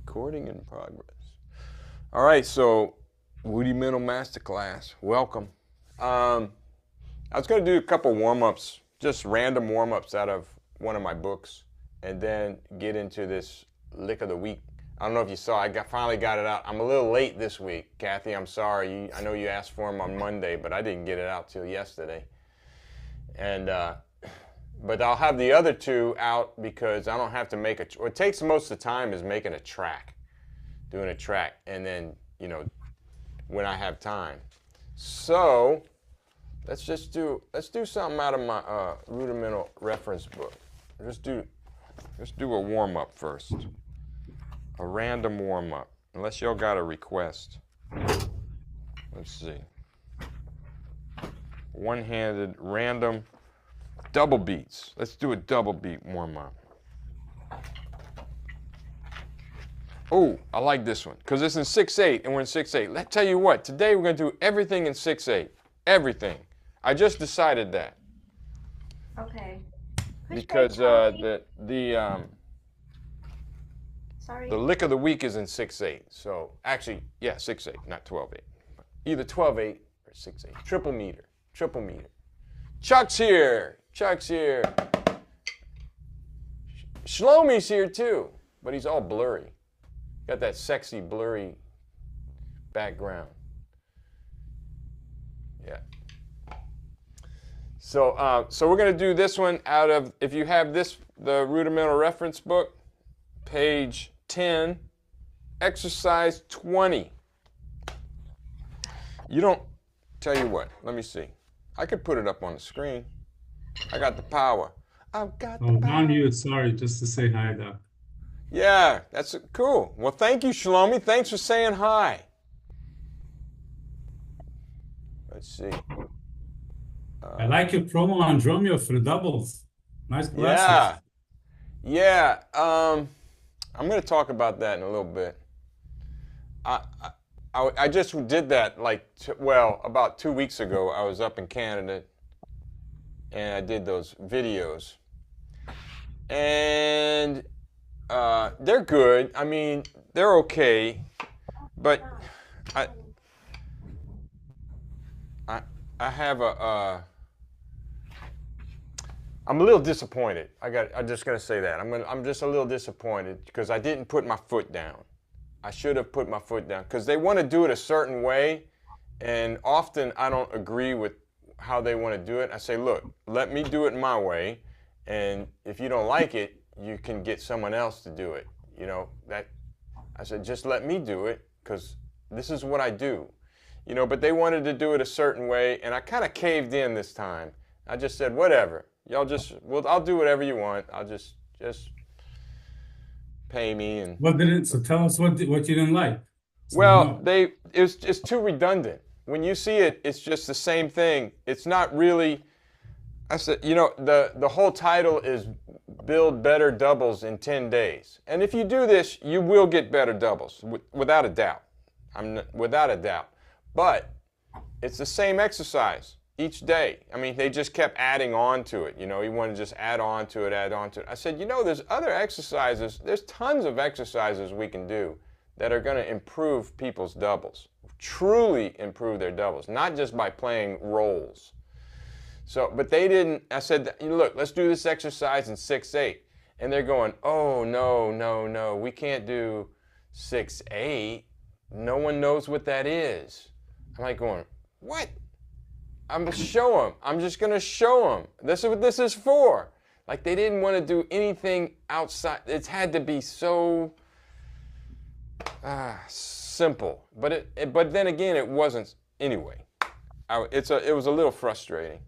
Recording in progress. All right, so Wootimental Masterclass, welcome. I was going to do a couple warm-ups, just random warm-ups out of one of my books, and then get into this lick of the week. I don't know if you saw, finally got it out. I'm a little late this week, Kathy. I'm sorry. I know you asked for them on Monday, but I didn't get it out till yesterday. And but I'll have the other two out because I don't have to make what takes most of the time is making a track, doing a track, and then, you know, when I have time. So let's do something out of my rudimental reference book. Let's do a warm-up first. A random warm-up, unless y'all got a request. Let's see. One-handed, random, double beats. Let's do a double beat warm-up. Oh, I like this one, because it's in 6/8, and we're in 6/8. Let's tell you what, today we're going to do everything in 6/8. Everything. I just decided that. Okay. Because the lick of the week is in 6/8. So actually, yeah, 6/8, not 12/8. Either 12/8 or 6/8. Triple meter. Triple meter. Chuck's here. Chuck's here. Shlomi's here too, but he's all blurry. Got that sexy blurry background. Yeah. So so we're gonna do this one out of, if you have this, the Rudimental Reference Book, page 10, exercise 20. You don't, tell you what, let me see. I could put it up on the screen. I got the power. I've got the power. Non-mute, sorry, just to say hi, Doc. Yeah, that's cool. Well, thank you, Shlomi. Thanks for saying hi. Let's see. I like your promo on Dromio for the doubles. Nice glasses. Yeah. I'm going to talk about that in a little bit. I just did that about 2 weeks ago. I was up in Canada and I did those videos. And they're good. I mean, they're okay. But I have I'm a little disappointed. I'm just gonna say that. I'm just a little disappointed because I didn't put my foot down. I should have put my foot down because they want to do it a certain way, and often I don't agree with how they want to do it. I say, look, let me do it my way, and if you don't like it, you can get someone else to do it. You know, that I said, just let me do it because this is what I do. You know, but they wanted to do it a certain way, and I kind of caved in this time. I just said, whatever. Y'all I'll do whatever you want. I'll just pay me. And So tell us what you didn't like. Well, it's too redundant. When you see it, it's just the same thing. It's not really. I said, you know, the whole title is Build Better Doubles in 10 Days. And if you do this, you will get better doubles, without a doubt. Without a doubt. But it's the same exercise each day. I mean, they just kept adding on to it. You know, you want to just add on to it. I said, you know, there's other exercises. There's tons of exercises we can do that are going to improve people's doubles, truly improve their doubles, not just by playing roles. So, but they didn't. I said, look, let's do this exercise in 6/8. And they're going, oh, no, we can't do 6/8. No one knows what that is. I'm like going, what? I'm going to show them. I'm just going to show them. This is what this is for. Like, they didn't want to do anything outside. It had to be so simple. But then again, it wasn't anyway. It was a little frustrating.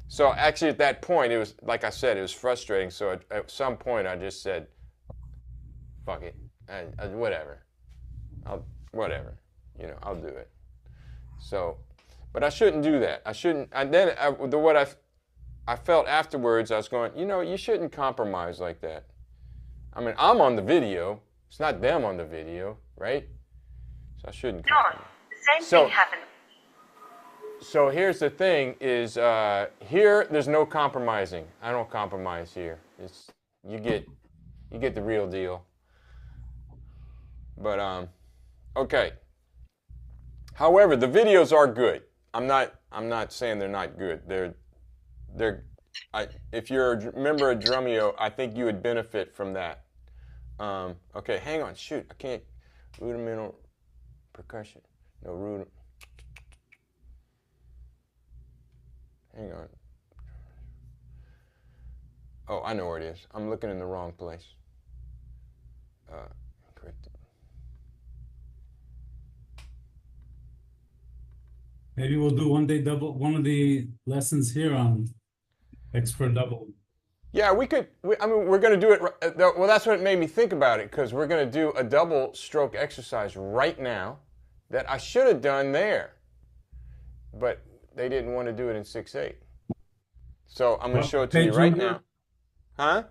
So actually at that point, it was, like I said, it was frustrating. So at some point, I just said, fuck it. Whatever. Whatever. You know, I'll do it. So, but I shouldn't do that. I shouldn't. And then what I felt afterwards, I was going, you know, you shouldn't compromise like that. I mean, I'm on the video. It's not them on the video, right? So I shouldn't compromise. No, the same thing happened. So here's the thing is, here there's no compromising. I don't compromise. compromise here. You get the real deal. 'Cause you know, the same thing happened. So here's the thing is, here there's no compromising. I don't compromise here. You get the real deal. So here's the thing is, here there's no compromising. I don't compromise here. You get the real deal. 'Cause you know, the same thing happened. You get But okay. However, the videos are good. I'm not saying they're not good. If you're a member of Drumeo, I think you would benefit from that. Okay, hang on. Shoot, I can't. Rudimental percussion. No, hang on. Oh, I know where it is. I'm looking in the wrong place. Correct. Maybe we'll do one of the lessons here on expert double. Yeah, we could. I mean, we're going to do it. Well, that's what made me think about it, because we're going to do a double stroke exercise right now that I should have done there, but they didn't want to do it in 6/8. So I'm going to show it to you right now. Huh?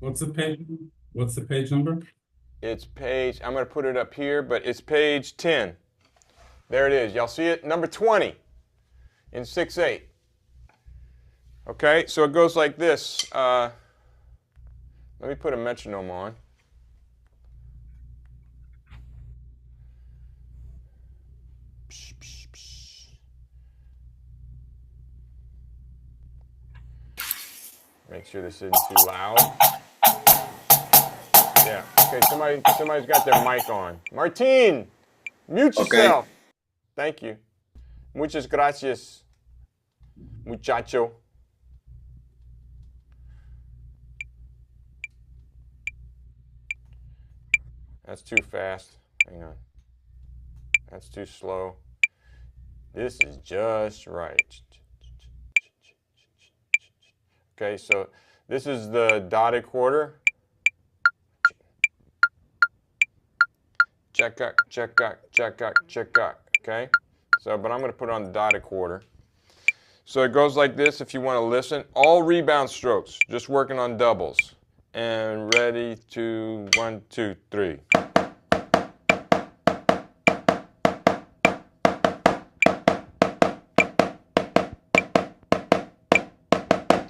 What's the page? What's the page number? It's page. I'm going to put it up here, but it's page 10. There it is. Y'all see it? Number 20 in 6/8. Okay, so it goes like this. Let me put a metronome on. Make sure this isn't too loud. Yeah. Okay, somebody's got their mic on. Martin, mute yourself. Thank you. Muchas gracias, muchacho. That's too fast. Hang on. That's too slow. This is just right. Okay, so this is the dotted quarter. Check out, check out, check out, check out. Okay, so but I'm going to put it on the dotted quarter. So it goes like this if you want to listen. All rebound strokes, just working on doubles. And ready to 1, 2, 3.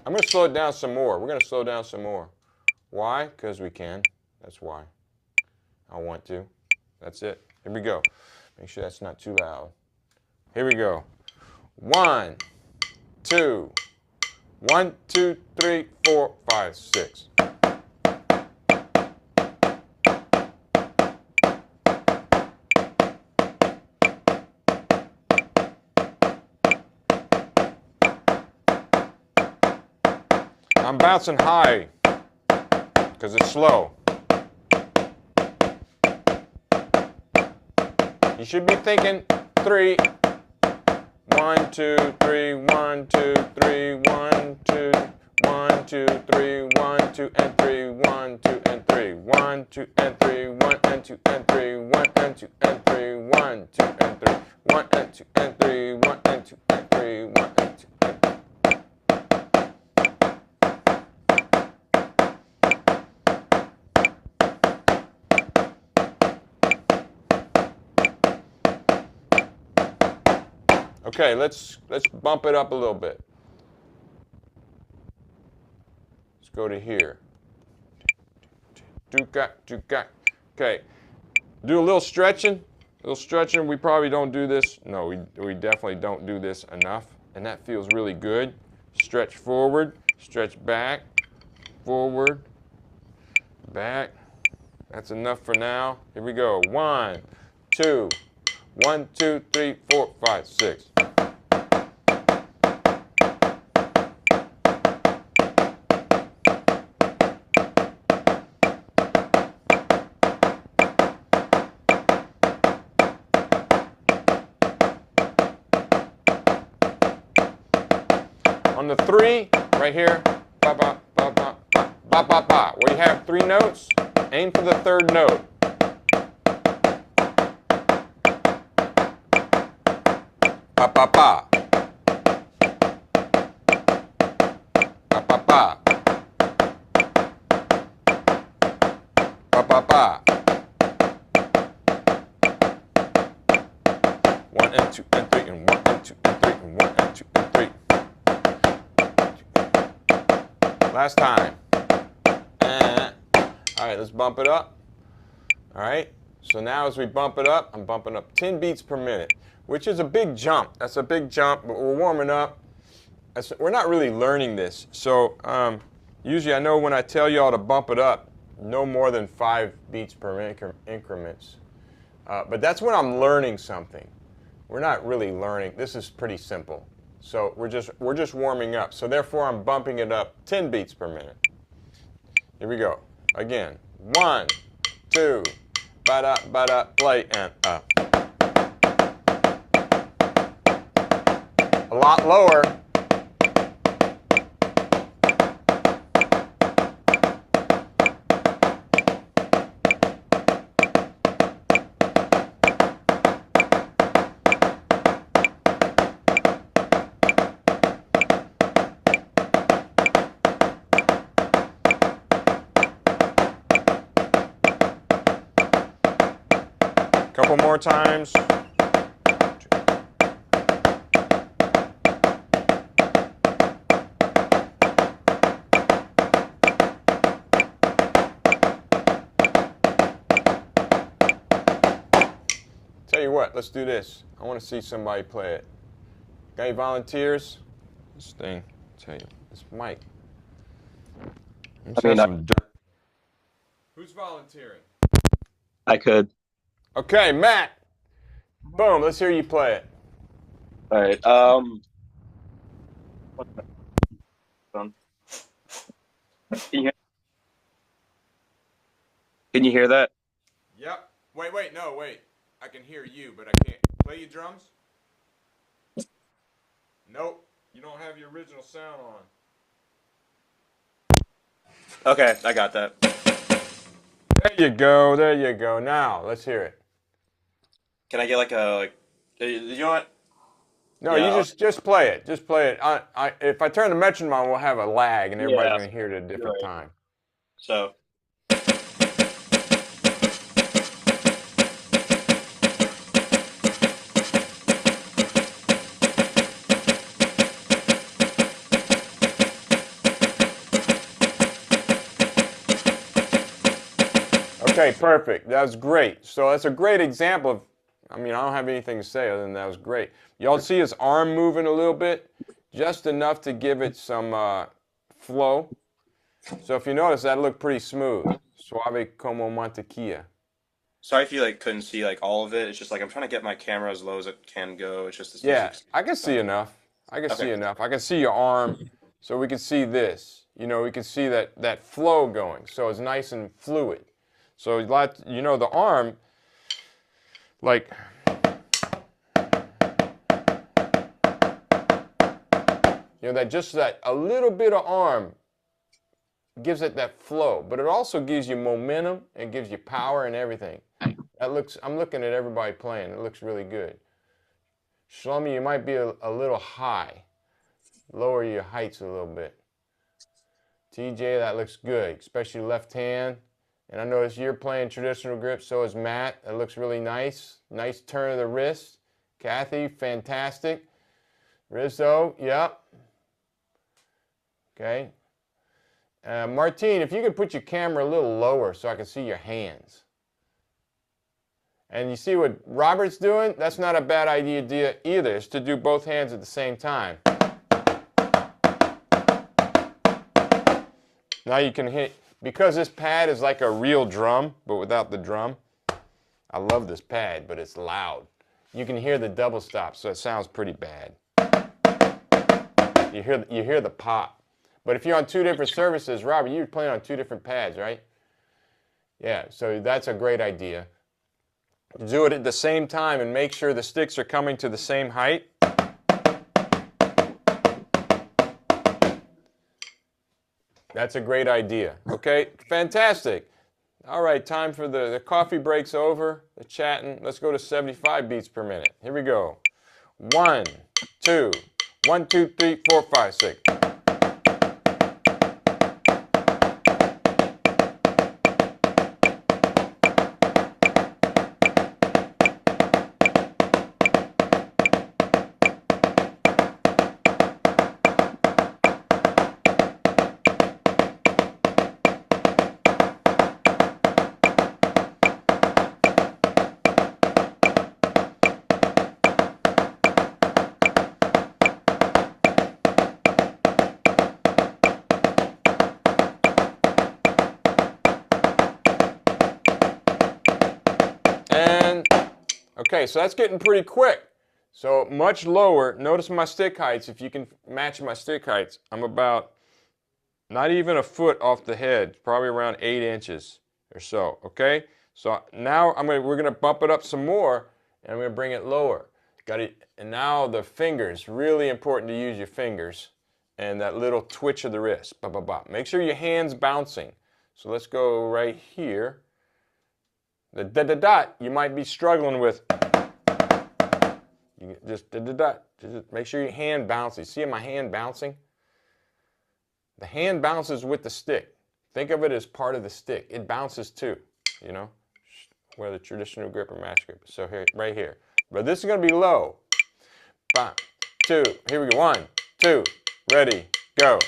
I'm going to slow it down some more. We're going to slow down some more. Why? Because we can. That's why. I want to. That's it. Here we go. Make sure that's not too loud. Here we go. 1, 2, 1, 2, 3, 4, 5, 6. I'm bouncing high because it's slow. You should be thinking 3, 1, 2, 3, 1, 2, 3, 1, 2, 1, 2, 3, 1, 2, and 3, 1, 2, and 3, 1, 2, and 3, 1, and 2, and 3, 1, and 2, and 3, 1, 2, and 3, 1, and 2, and 3, 1, and 2, and 3, 1, and 2, and 3. Okay, let's bump it up a little bit. Let's go to here. Okay, do a little stretching. We probably don't do this. No, we definitely don't do this enough, and that feels really good. Stretch forward, stretch back, forward, back. That's enough for now. Here we go. 1, 2, 1, 2, 3, 4, 5, 6. On the 3, right here, ba ba ba ba ba ba ba ba. Where you have 3 notes, aim for the 3rd note. Ba ba ba. Ba ba ba. Ba ba ba. 1 and 2 and 3 and 1 and 2 and 3 and 1 and 2 and 3. Last time. All right, let's bump it up. All right, So now as we bump it up, I'm bumping up 10 beats per minute, which is a big jump. That's a big jump, but we're warming up. We're not really learning this. So usually I know when I tell y'all to bump it up, no more than 5 beats per minute increments. But that's when I'm learning something. We're not really learning. This is pretty simple. So we're just warming up. So therefore I'm bumping it up 10 beats per minute. Here we go. Again. 1, 2, ba-da, ba-da, play, and up. A lot lower. Couple more times. Tell you what, let's do this. I want to see somebody play it. Got any volunteers? This thing, tell you, this mic. Who's volunteering? I could. Okay, Matt. Boom, let's hear you play it. All right. Can you hear that? Yep. Wait, no, wait. I can hear you, but I can't. Play your drums? Nope. You don't have your original sound on. Okay, I got that. There you go. There you go. Now, let's hear it. Can I get you know what? No, Yeah, you just play it. Just play it. If I turn the metronome on, we'll have a lag, and everybody's Yeah. going to hear it at a different Right. time. So. Okay, perfect. That was great. So that's a great example of, I mean, I don't have anything to say other than that was great. Y'all see his arm moving a little bit? Just enough to give it some flow. So if you notice, that looked pretty smooth. Suave como mantequilla. Sorry if you couldn't see all of it. It's just I'm trying to get my camera as low as it can go. It's just this. Yeah, I can see enough. I can see enough. I can see your arm, so we can see this. You know, we can see that flow going. So it's nice and fluid. So you know, the arm, you know, that a little bit of arm gives it that flow, but it also gives you momentum and gives you power and everything. I'm looking at everybody playing. It looks really good. Shlomi, you might be a little high. Lower your heights a little bit. TJ, that looks good, especially left hand. And I notice you're playing traditional grip, so is Matt. That looks really nice. Nice turn of the wrist. Kathy, fantastic. Rizzo, yep. Okay. Martine, if you could put your camera a little lower so I can see your hands. And you see what Robert's doing? That's not a bad idea either. It's to do both hands at the same time. Now you can hit, because this pad is like a real drum, but without the drum. I love this pad, but it's loud. You can hear the double stop, so it sounds pretty bad. You hear the pop. But if you're on 2 different surfaces, Robert, you're playing on 2 different pads, right? Yeah, so that's a great idea. Do it at the same time and make sure the sticks are coming to the same height. That's a great idea. Okay, fantastic. All right, time for the coffee break's over, the chatting. Let's go to 75 beats per minute. Here we go. 1, 2, 1, 2, 3, 4, 5, 6. Okay, so that's getting pretty quick. So much lower. Notice my stick heights. If you can match my stick heights, I'm about not even a foot off the head, probably around 8 inches or so. Okay, so now we're gonna bump it up some more, and I'm gonna bring it lower. Got it. And now the fingers. Really important to use your fingers and that little twitch of the wrist. Bop, bop, bop. Make sure your hand's bouncing. So let's go right here. The dot you might be struggling with. You just dot. Just make sure your hand bounces. See my hand bouncing? The hand bounces with the stick. Think of it as part of the stick. It bounces too, you know, whether traditional grip or match grip. So here, right here. But this is going to be low. 1, 2. Here we go. 1, 2. Ready. Go.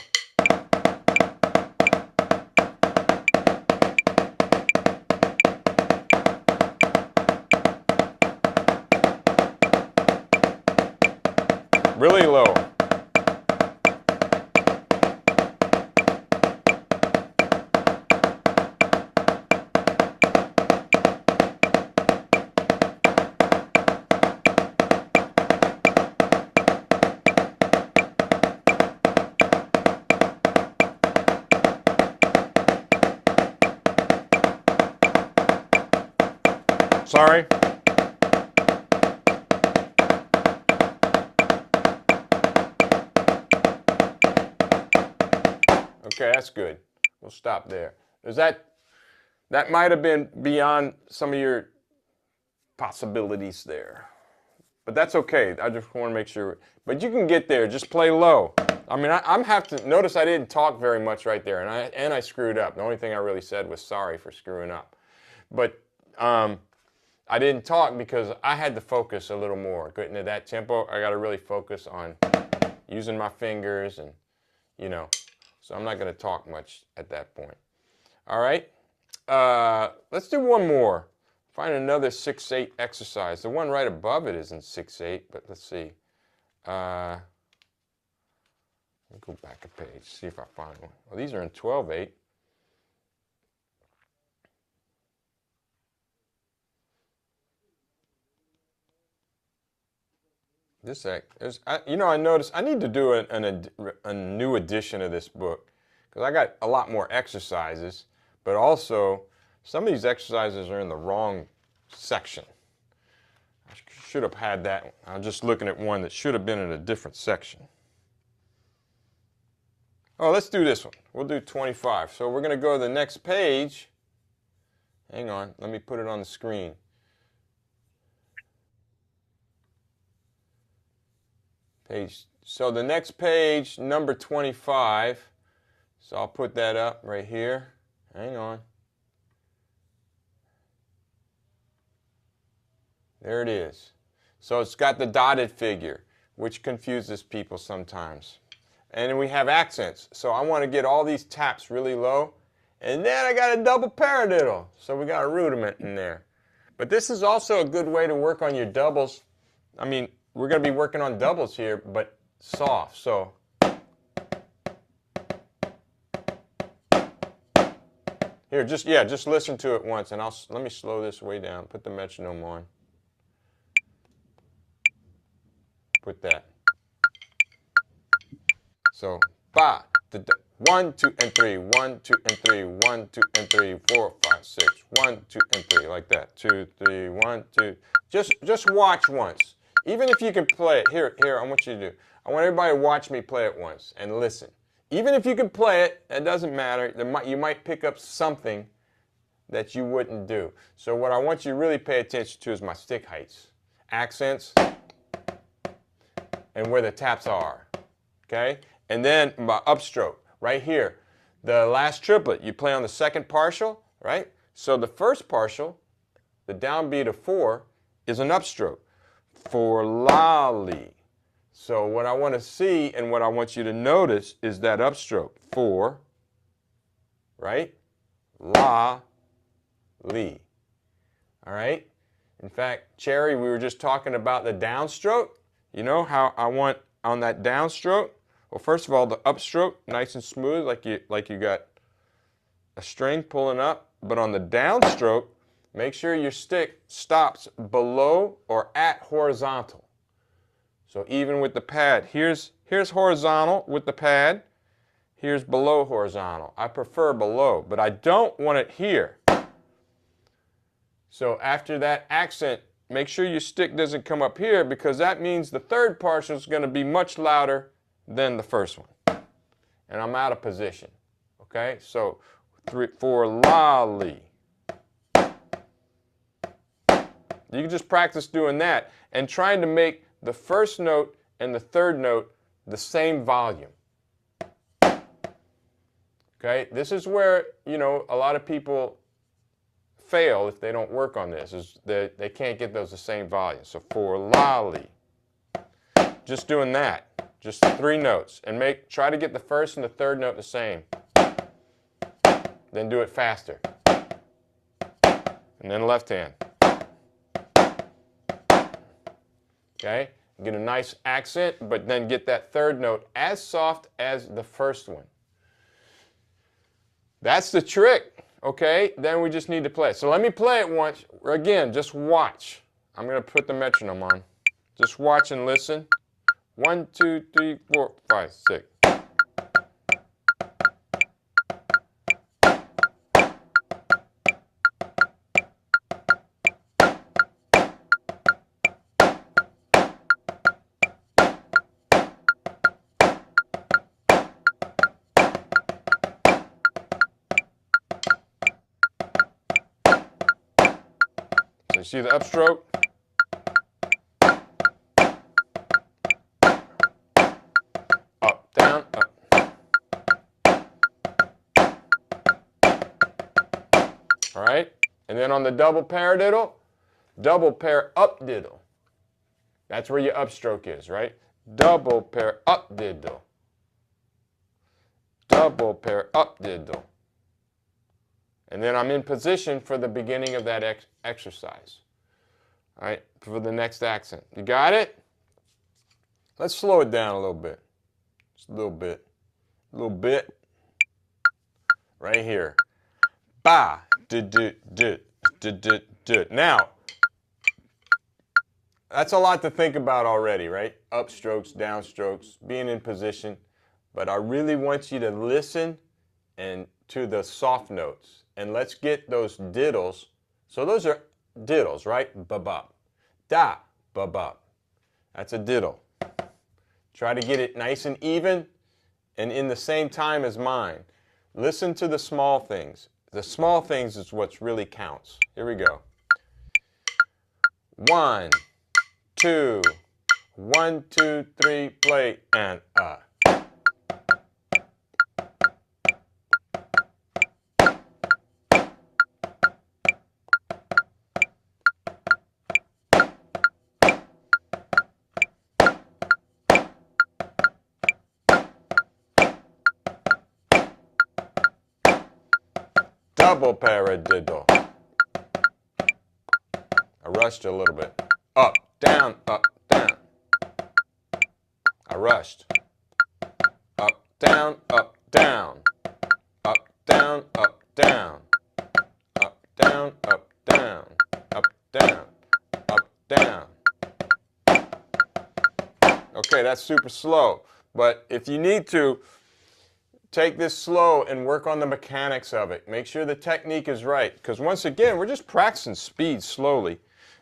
Really low. Sorry. Okay, that's good. We'll stop there. That might have been beyond some of your possibilities there. But that's okay. I just want to make sure. But you can get there. Just play low. I mean, I'm have to notice I didn't talk very much right there, and I screwed up. The only thing I really said was sorry for screwing up. But I didn't talk because I had to focus a little more. Getting to that tempo, I got to really focus on using my fingers and, you know. So I'm not going to talk much at that point. All right. Let's do one more. Find another 6-8 exercise. The one right above it isn't 6-8, but let's see. Let me go back a page, see if I find one. Well, these are in 12-8. I noticed I need to do a new edition of this book because I got a lot more exercises, but also some of these exercises are in the wrong section. I should have had that. I'm just looking at one that should have been in a different section. Oh, let's do this one. We'll do 25. So we're going to go to the next page. Hang on. Let me put it on the screen. So the next page, number 25. So I'll put that up right here. Hang on. There it is. So it's got the dotted figure, which confuses people sometimes. And then we have accents. So I want to get all these taps really low. And then I got a double paradiddle. So we got a rudiment in there. But this is also a good way to work on your doubles. I mean, we're going to be working on doubles here, but soft. So here, just listen to it once, and let me slow this way down. Put the metronome on. Put that. So ba, 1, 2, and 3. 1, 2, and 3. 1, 2, and 3. 4, 5, 6. 1, 2, and 3. Like that. 2, 3. 1, 2. Just watch once. Even if you can play it, here, I want you to do. I want everybody to watch me play it once and listen. Even if you can play it, it doesn't matter. You might pick up something that you wouldn't do. So what I want you to really pay attention to is my stick heights, accents, and where the taps are. Okay? And then my upstroke, right here. The last triplet, you play on the second partial, right? So the first partial, the downbeat of 4, is an upstroke. For lolly. So what I want to see and what I want you to notice is that upstroke. 4, right? La, li. All right? In fact, Cherry, we were just talking about the downstroke. You know how I want on that downstroke? Well, first of all, the upstroke, nice and smooth, like you got a string pulling up. But on the downstroke, make sure your stick stops below or at horizontal. So even with the pad, here's horizontal with the pad, here's below horizontal. I prefer below, but I don't want it here. So after that accent, make sure your stick doesn't come up here, because that means the third partial is going to be much louder than the first one. And I'm out of position. Okay, so 3, 4, lolly. You can just practice doing that and trying to make the first note and the third note the same volume. Okay, this is where, you know, a lot of people fail if they don't work on this, is that they can't get those the same volume. So 4, lolly. Just doing that, just 3 notes, and try to get the first and the third note the same. Then do it faster. And then left hand. Okay? Get a nice accent, but then get that third note as soft as the first one. That's the trick, okay? Then we just need to play. So let me play it once. Again, just watch. I'm going to put the metronome on. Just watch and listen. 1, 2, 3, 4, 5, 6. So you see the upstroke? Up, down, up. All right? And then on the double paradiddle, double pair up diddle. That's where your upstroke is, right? Double pair up diddle. Double pair up diddle. And then I'm in position for the beginning of that exercise. All right, for the next accent. You got it? Let's slow it down a little bit. Just a little bit. A little bit. Right here. Ba, du, du, du, du, du, du. Now, that's a lot to think about already, right? Upstrokes, downstrokes, being in position. But I really want you to listen and to the soft notes. And let's get those diddles. So those are diddles, right? Ba-bop. Da, ba-bop. That's a diddle. Try to get it nice and even and in the same time as mine. Listen to the small things. The small things is what really counts. Here we go. 1, 2, 1, 2, 3, play, and double paradiddle. I rushed a little bit. Up, down, up, down. I rushed. Up, down, up, down. Up, down, up, down. Up, down, up, down. Up, down, up, down. Okay, that's super slow. But if you need to, take this slow and work on the mechanics of it. Make sure the technique is right. Because once again, we're just practicing speed slowly.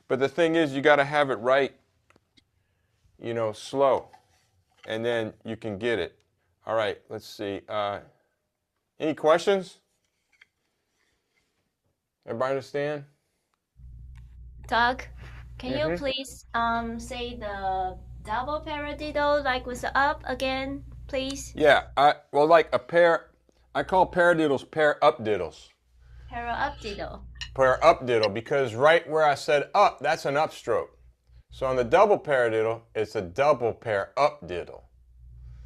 But the thing is, you got to have it right, you know, slow. And then you can get it. All right, let's see. Any questions? Everybody understand? Doug, can you please say the double paradiddle like with the up again, please? Yeah, well, like a pair, I call paradiddles pair up diddles. Pair up diddle. Pair up diddle, because right where I said up, that's an upstroke. So on the double paradiddle, it's a double pair up diddle.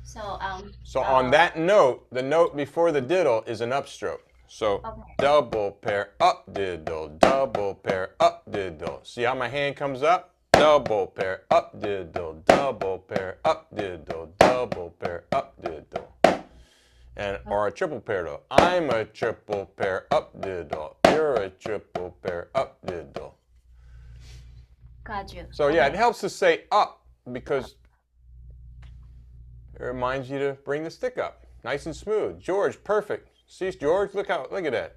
So on that note, the note before the diddle is an upstroke. So double pair up diddle, double pair up diddle. See how my hand comes up? Double pair up diddle, double pair up diddle, double pair up diddle. And or a triple pair diddle. I'm a triple pair up diddle. You're a triple pair up Got you. So yeah, Okay. it helps to say up because it reminds you to bring the stick up. Nice and smooth. George, perfect. See, George, look at that.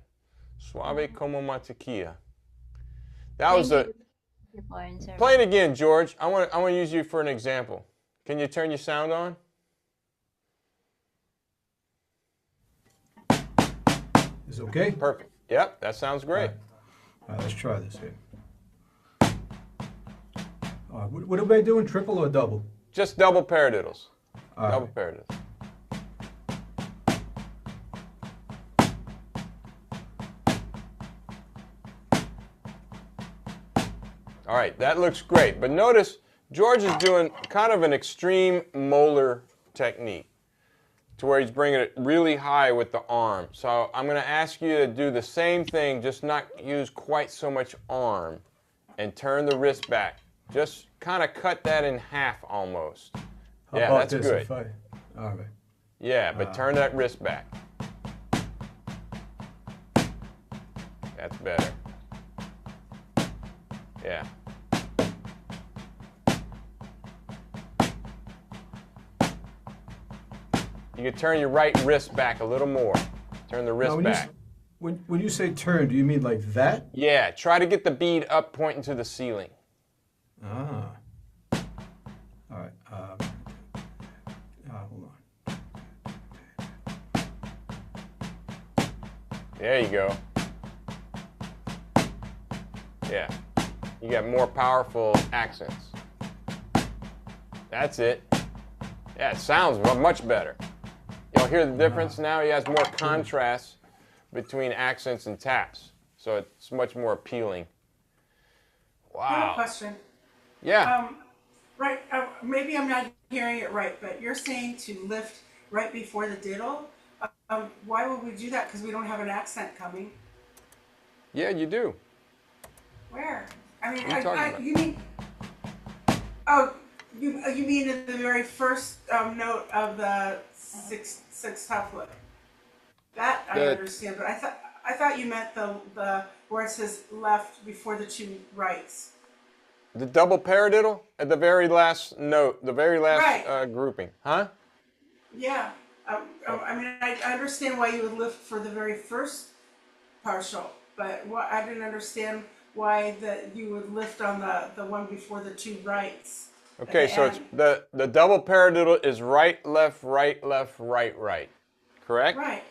Suave como mantequilla. That was Thank a. you. Thank you for answering. Play it again, George. I want to use you for an example. Can you turn your sound on? Is it okay? Perfect. Yep, that sounds great. All right, let's try this here. What are we doing, triple or double? Just double paradiddles. All Double right. paradiddles. All right, that looks great. But notice George is doing kind of an extreme molar technique to where he's bringing it really high with the arm. So I'm going to ask you to do the same thing, just not use quite so much arm, and turn the wrist back. Just kind of cut that in half almost. How Yeah, about that's this good. if I, all right. Yeah, but turn that wrist back. That's better. Yeah. You can turn your right wrist back a little more. Turn the wrist Now, back. When you say turn, do you mean like that? Yeah, try to get the bead up pointing to the ceiling. Ah. All right. Hold on. There you go. Yeah. You got more powerful accents. That's it. Yeah, it sounds much better. Y'all hear the difference now? He has more contrast between accents and taps. So it's much more appealing. I have a Wow. question. Yeah. Right, maybe I'm not hearing it right, but you're saying to lift right before the diddle. Why would we do that? Because we don't have an accent coming. Yeah, you do. Where? I mean, What are you talking about? you mean? Oh, you mean in the very first note of the six half lick? That I The- understand, but I thought you meant the where it says left before the two rights. The double paradiddle at the very last note, the very last Right. grouping. Huh? Yeah. I mean, I understand why you would lift for the very first partial, but I didn't understand why you would lift on the one before the two rights. at Okay, the so it's end. the double paradiddle is right, left, right, left, right, right. Correct? Right.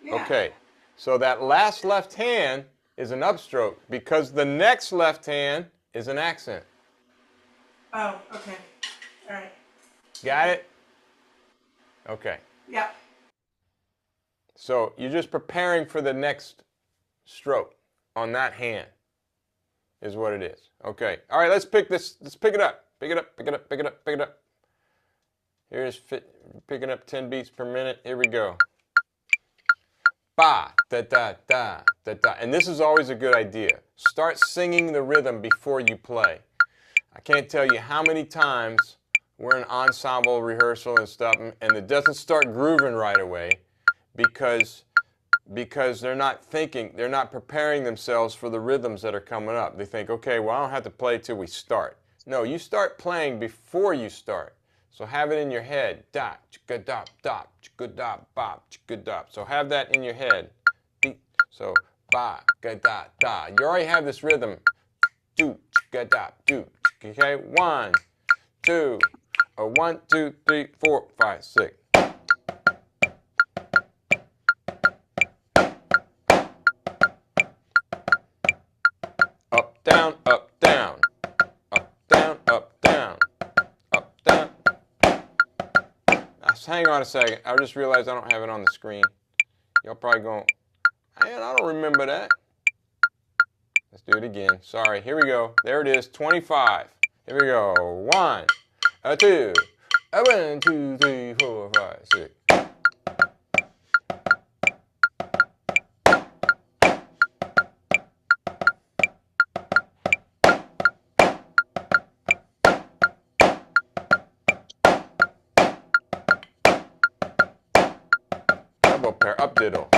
Yeah. Okay. So that last left hand is an upstroke because the next left hand is an accent. Oh, okay. All right. Got it? Okay. Yep. So you're just preparing for the next stroke on that hand is what it is. Okay. All right, let's pick this. Let's pick it up. Pick it up, pick it up, pick it up, pick it up. Here's picking up 10 beats per minute. Here we go. Ba, da, da, da, da, da. And this is always a good idea. Start singing the rhythm before you play. I can't tell you how many times we're in ensemble rehearsal and stuff, and it doesn't start grooving right away because they're not thinking, they're not preparing themselves for the rhythms that are coming up. They think, okay, well, I don't have to play till we start. No, you start playing before you start. So have it in your head. Da, chicka da, da, chicka da, ba, chicka da. So have that in your head. So ba, ga da, da. You already have this rhythm. Do, chicka da, do. Okay, 1, 2, 1, 2, 3, 4, 5, 6. Up, down, up, down. Up, down, up, down. Up, down. Hang on a second. I just realized I don't have it on the screen. Y'all probably going, man, I don't remember that. Let's do it again. Sorry. Here we go. There it is. 25. Here we go. 1, 2, 1, 2, 3, 4, 5, 6. Double pair, up diddle.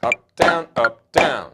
Up, down, up, down.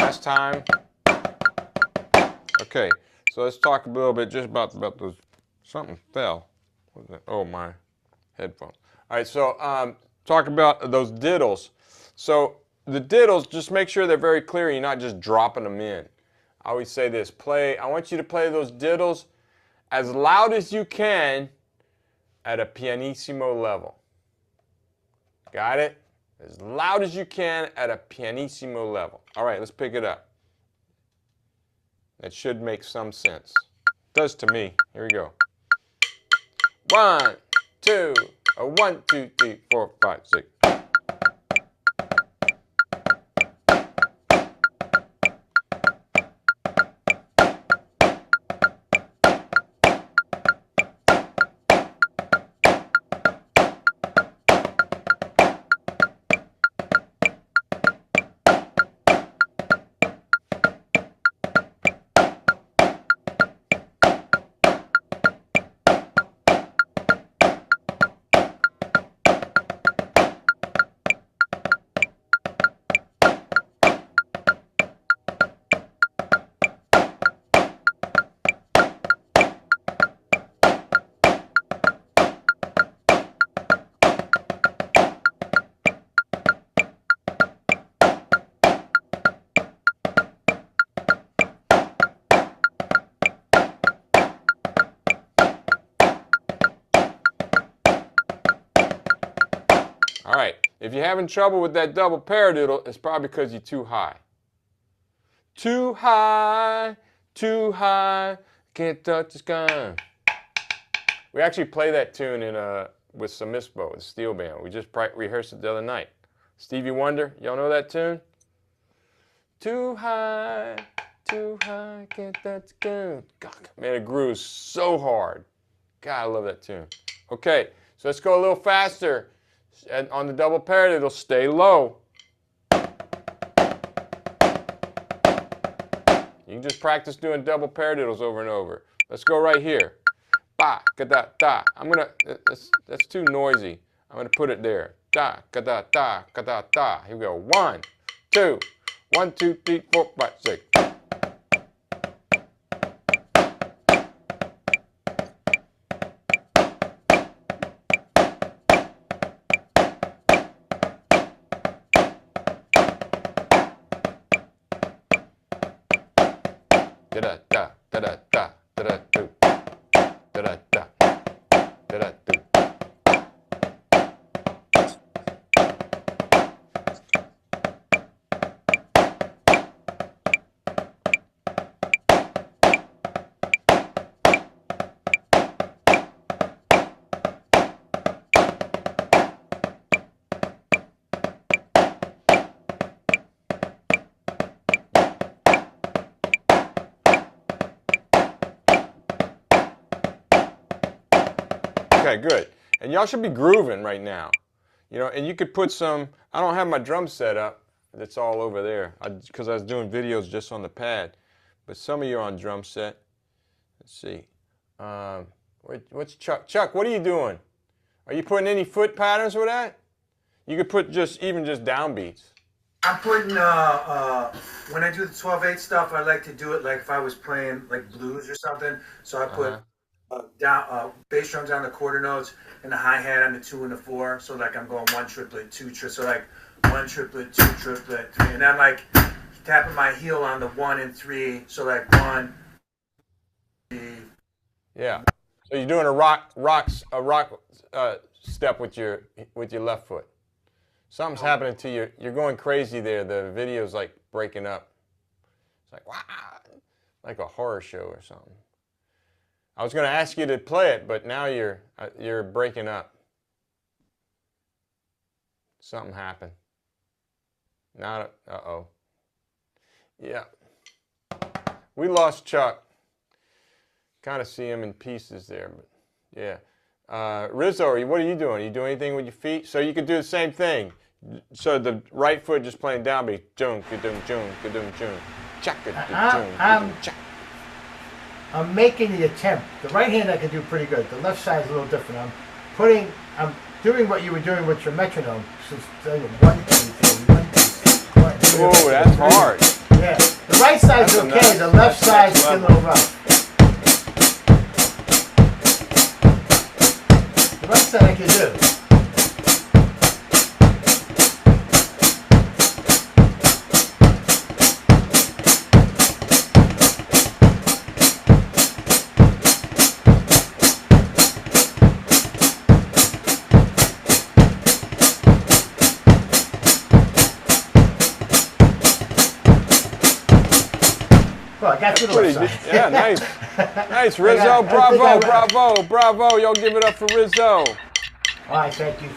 last time. Okay, so let's talk a little bit just about those. Something fell. What was that? Oh, my headphones. All right, so talk about those diddles. So the diddles, just make sure they're very clear. You're not just dropping them in. I always say this: I want you to play those diddles as loud as you can at a pianissimo level. Got it? As loud as you can at a pianissimo level. All right, let's pick it up. That should make some sense. It does to me. Here we go. 1, 2, 1, 2, 3, 4, 5, 6. All right, if you're having trouble with that double paradiddle, it's probably because you're too high. Too high, can't touch the sky. We actually play that tune with Samisbo, the steel band. We just rehearsed it the other night. Stevie Wonder, y'all know that tune? Too high, can't touch the sky. God, man, it grooves so hard. God, I love that tune. Okay, so let's go a little faster. And on the double paradiddle, stay low. You can just practice doing double paradiddles over and over. Let's go right here. Ba, ka da da. That's too noisy. I'm gonna put it there. Da, ka da da, ka da da. Here we go. 1, 2, 1, 2, 3, 4, 5, 6. Da da da da da da da da do da da da da da do. Okay, good. And y'all should be grooving right now. You know, and you could put some, I don't have my drum set up. That's all over there because I was doing videos just on the pad. But some of you are on drum set. Let's see. What's Chuck? Chuck, what are you doing? Are you putting any foot patterns with that? You could put even just downbeats. I'm putting, when I do the 12/8 stuff, I like to do it like if I was playing like blues or something. So I put bass drums on the quarter notes and the hi-hat on the 2 and the 4. So like I'm going 1 triplet, 2 triplet, so like 1 triplet, 2 triplet, 3. And I'm like tapping my heel on the 1 and 3. So like 1, 3. Yeah. So you're doing a rock step with your left foot. Something's happening to you. You're going crazy there. The video's like breaking up. It's like, wow, like a horror show or something. I was going to ask you to play it, but now you're breaking up. Something happened. Uh-oh. Yeah. We lost Chuck. Kind of see him in pieces there, but yeah. Rizzo, what are you doing? Are you doing anything with your feet? So you could do the same thing. So the right foot just playing downbeat. Jung, ka-dung, jung, ka-dung, jung. I'm making the attempt. The right hand I can do pretty good. The left side is a little different. I'm doing what you were doing with your metronome. So it's 1, 2, 3, 1, 2, 3, 1, 2, 3. Oh, that's hard. Yeah. right side's That's okay. enough. The left That's side's a next little rough. The right side I can do. Well, I got to the Pretty left good. side. Yeah, nice. Nice, Rizzo. I think Bravo, I- bravo. Y'all give it up for Rizzo. All right, thank you.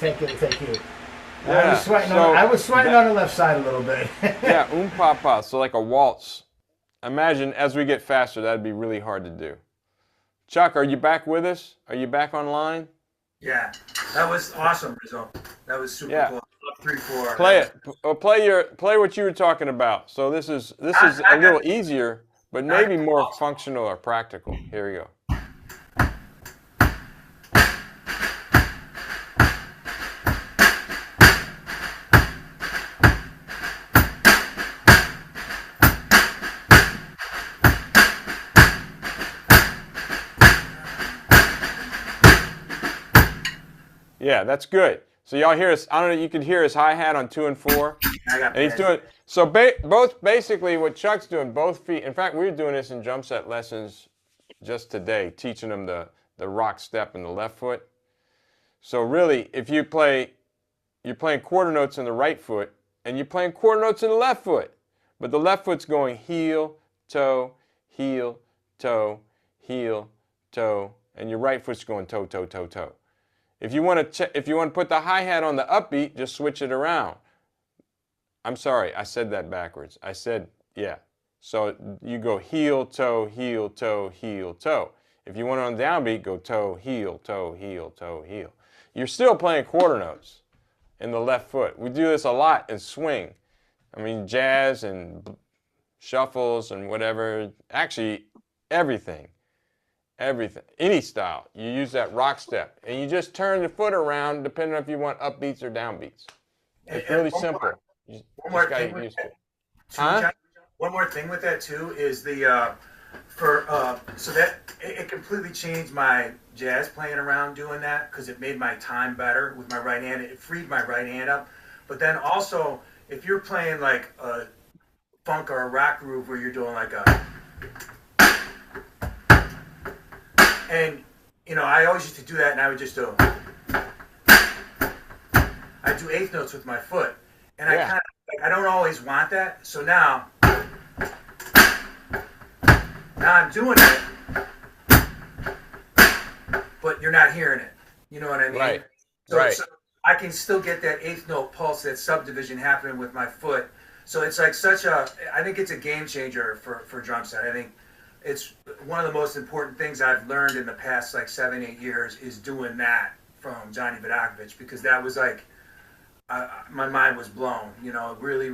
Yeah, I was sweating on the left side a little bit. Yeah, papa. So like a waltz. Imagine as we get faster, that'd be really hard to do. Chuck, are you back with us? Are you back online? Yeah, that was awesome, Rizzo. That was super Yeah. cool. 3-4. Play it. Play what you were talking about. So this is a little easier, but maybe more functional or practical. Here we go. Yeah, that's good. So y'all hear us, I don't know, you can hear his hi-hat on 2 and 4. And he's doing, so both, basically what Chuck's doing, both feet, in fact, we were doing this in drum set lessons just today, teaching them the rock step in the left foot. So really, if you're playing quarter notes in the right foot, and you're playing quarter notes in the left foot, but the left foot's going heel, toe, heel, toe, heel, toe, and your right foot's going toe, toe, toe, toe. If you want to put the hi-hat on the upbeat, just switch it around. I'm sorry, I said that backwards. I said, yeah. So you go heel, toe, heel, toe, heel, toe. If you want it on the downbeat, go toe, heel, toe, heel, toe, heel. You're still playing quarter notes in the left foot. We do this a lot in swing. I mean, jazz and shuffles and whatever. Actually, everything. Everything, any style, you use that rock step, and you just turn the foot around depending on if you want upbeats or downbeats. It's really simple. You just gotta get used to it. Huh? One more thing with that too is the so that it completely changed my jazz playing around doing that because it made my time better with my right hand. It freed my right hand up. But then also, if you're playing like a funk or a rock groove where you're doing like a and, you know, I always used to do that, and I would just do. I do eighth notes with my foot, and Yeah. I don't always want that. So now I'm doing it, but you're not hearing it. You know what I mean? Right. So, Right. so I can still get that eighth note pulse, that subdivision happening with my foot. So it's like I think it's a game changer for drum set. I think it's one of the most important things I've learned in the past like 7-8 years is doing that from Johnny Vidakovich, because that was like my mind was blown. You know, really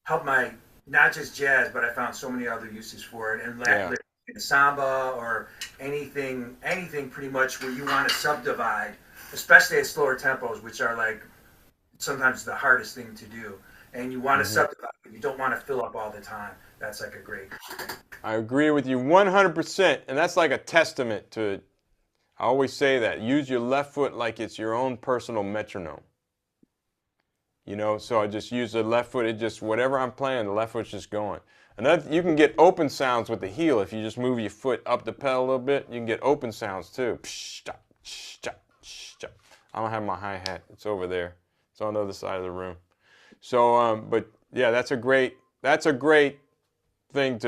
helped my not just jazz, but I found so many other uses for it, and in samba or anything pretty much where you want to subdivide, especially at slower tempos, which are like sometimes the hardest thing to do, and you want to subdivide. You don't want to fill up all the time. That's like a great thing. I agree with you 100%, and that's like a testament to, I always say that, use your left foot like it's your own personal metronome. You know, so I just use the left foot, it just, whatever I'm playing, the left foot's just going. Another, you can get open sounds with the heel. If you just move your foot up the pedal a little bit, you can get open sounds too. I don't have my hi-hat, it's over there. It's on the other side of the room. So, but yeah, that's a great thing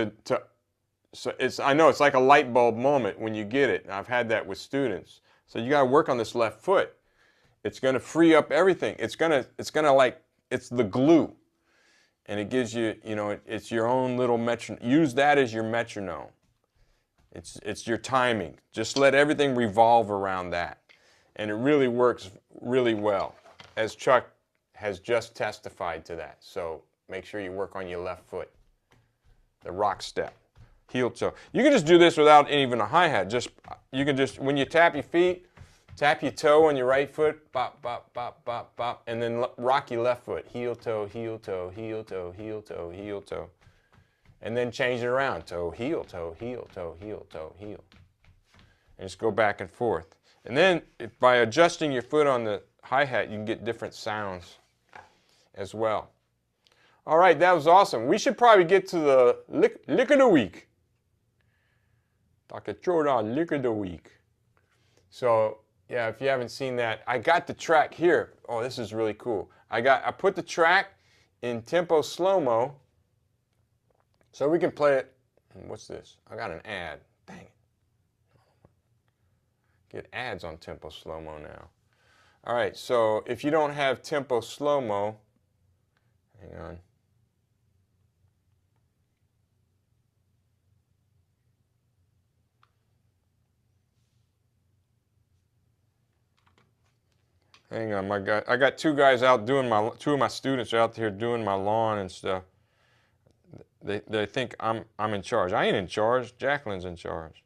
so I know it's like a light bulb moment when you get it. I've had that with students. So you got to work on this left foot. It's going to free up everything. It's going to like, it's the glue. And it gives you, you know, it's your own little metronome. Use that as your metronome. It's your timing. Just let everything revolve around that. And it really works really well, as Chuck has just testified to that. So make sure you work on your left foot. The rock step, heel toe. You can just do this without even a hi-hat. You can just, when you tap your feet, tap your toe on your right foot, bop, bop, bop, bop, bop, and then rock your left foot, heel toe, heel toe, heel toe, heel toe, heel toe. and then change it around. Toe, heel, toe, heel, toe, heel, toe, heel. And just go back and forth. And then by adjusting your foot on the hi-hat, you can get different sounds as well. All right, that was awesome. We should probably get to the Lick-a-da-Week. Dr. Jordan Lick-a-da-Week. So, yeah, if you haven't seen that, I got the track here. Oh, this is really cool. I put the track in tempo slow-mo so we can play it. What's this? I got an ad. Dang it. Get ads on tempo slow-mo now. All right, so if you don't have tempo slow-mo, hang on. Hang on, I got two guys out doing two of my students are out here doing my lawn and stuff. They think I'm in charge. I ain't in charge. Jacqueline's in charge.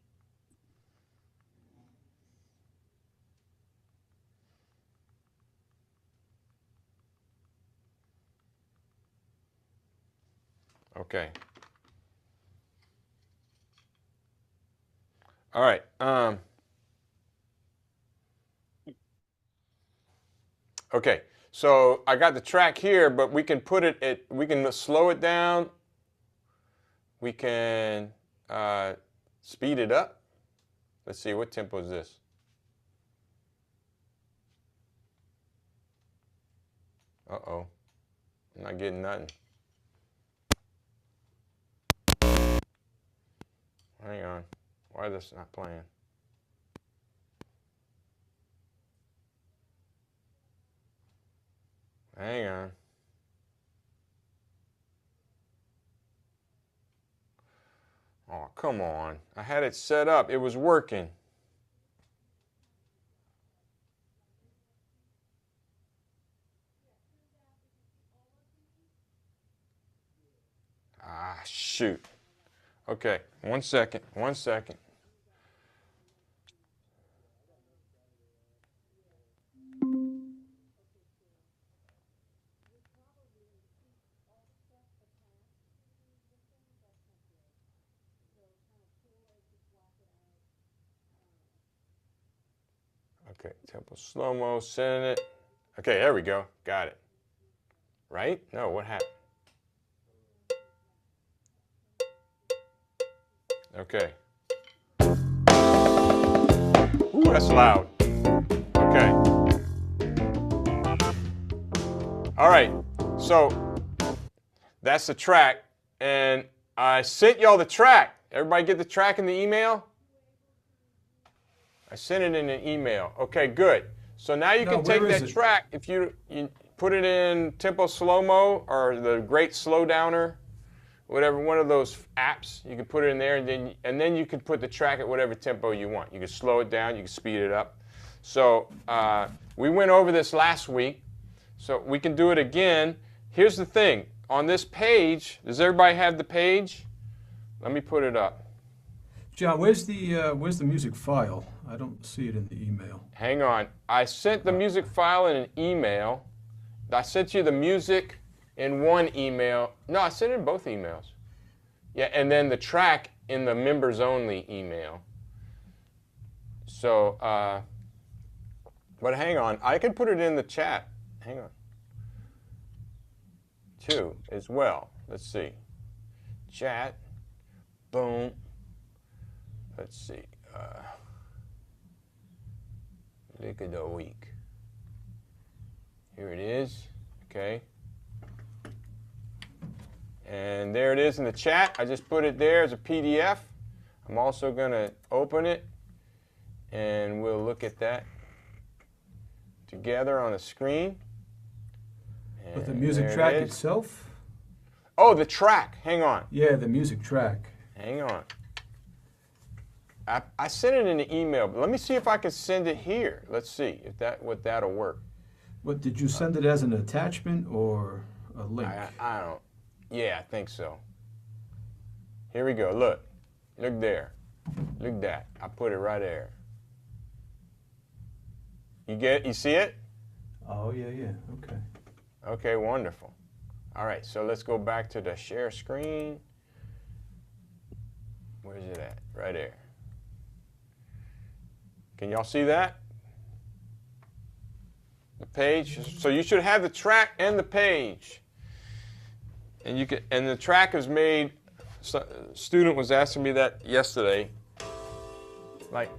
Okay. All right. Okay. So I got the track here, but we can put it we can slow it down. We can speed it up. Let's see, what tempo is this? Uh-oh. I'm not getting nothing. Hang on. Why is this not playing? Hang on. Oh, come on. I had it set up. It was working. Ah, shoot. Okay, 1 second, 1 second. Okay, tempo slow-mo, sending it. Okay, there we go. Got it. Right? No, what happened? Okay. Ooh, that's loud. Okay. All right, so that's the track, and I sent y'all the track. Everybody get the track in the email? I sent it in an email. Okay, good. So now you can take that track, if you put it in tempo slow-mo or the great slow downer, whatever, one of those apps, you can put it in there, and then you can put the track at whatever tempo you want. You can slow it down, you can speed it up. So we went over this last week, so we can do it again. Here's the thing. On this page, does everybody have the page? Let me put it up. John, where's the music file? I don't see it in the email. Hang on. I sent the music file in an email. I sent you the music in one email. No, I sent it in both emails. Yeah, and then the track in the members only email. So, but hang on. I can put it in the chat. Hang on. Too, as well. Let's see. Chat. Boom. Let's see. Lick-a-da-Week. Here it is. Okay. And there it is in the chat. I just put it there as a PDF. I'm also going to open it, and we'll look at that together on the screen. But the music track itself? Oh, the track. Hang on. Yeah, the music track. Hang on. I sent it in an email, but let me see if I can send it here. Let's see if that'll work. What, did you send it as an attachment or a link? I don't. Yeah, I think so. Here we go. Look. Look there. Look at that. I put it right there. You see it? Oh, yeah, okay. Okay, wonderful. All right, so let's go back to the share screen. Where's it at? Right there. Can y'all see that? The page. So you should have the track and the page. And you can, and the track is made. So, a student was asking me that yesterday. Like,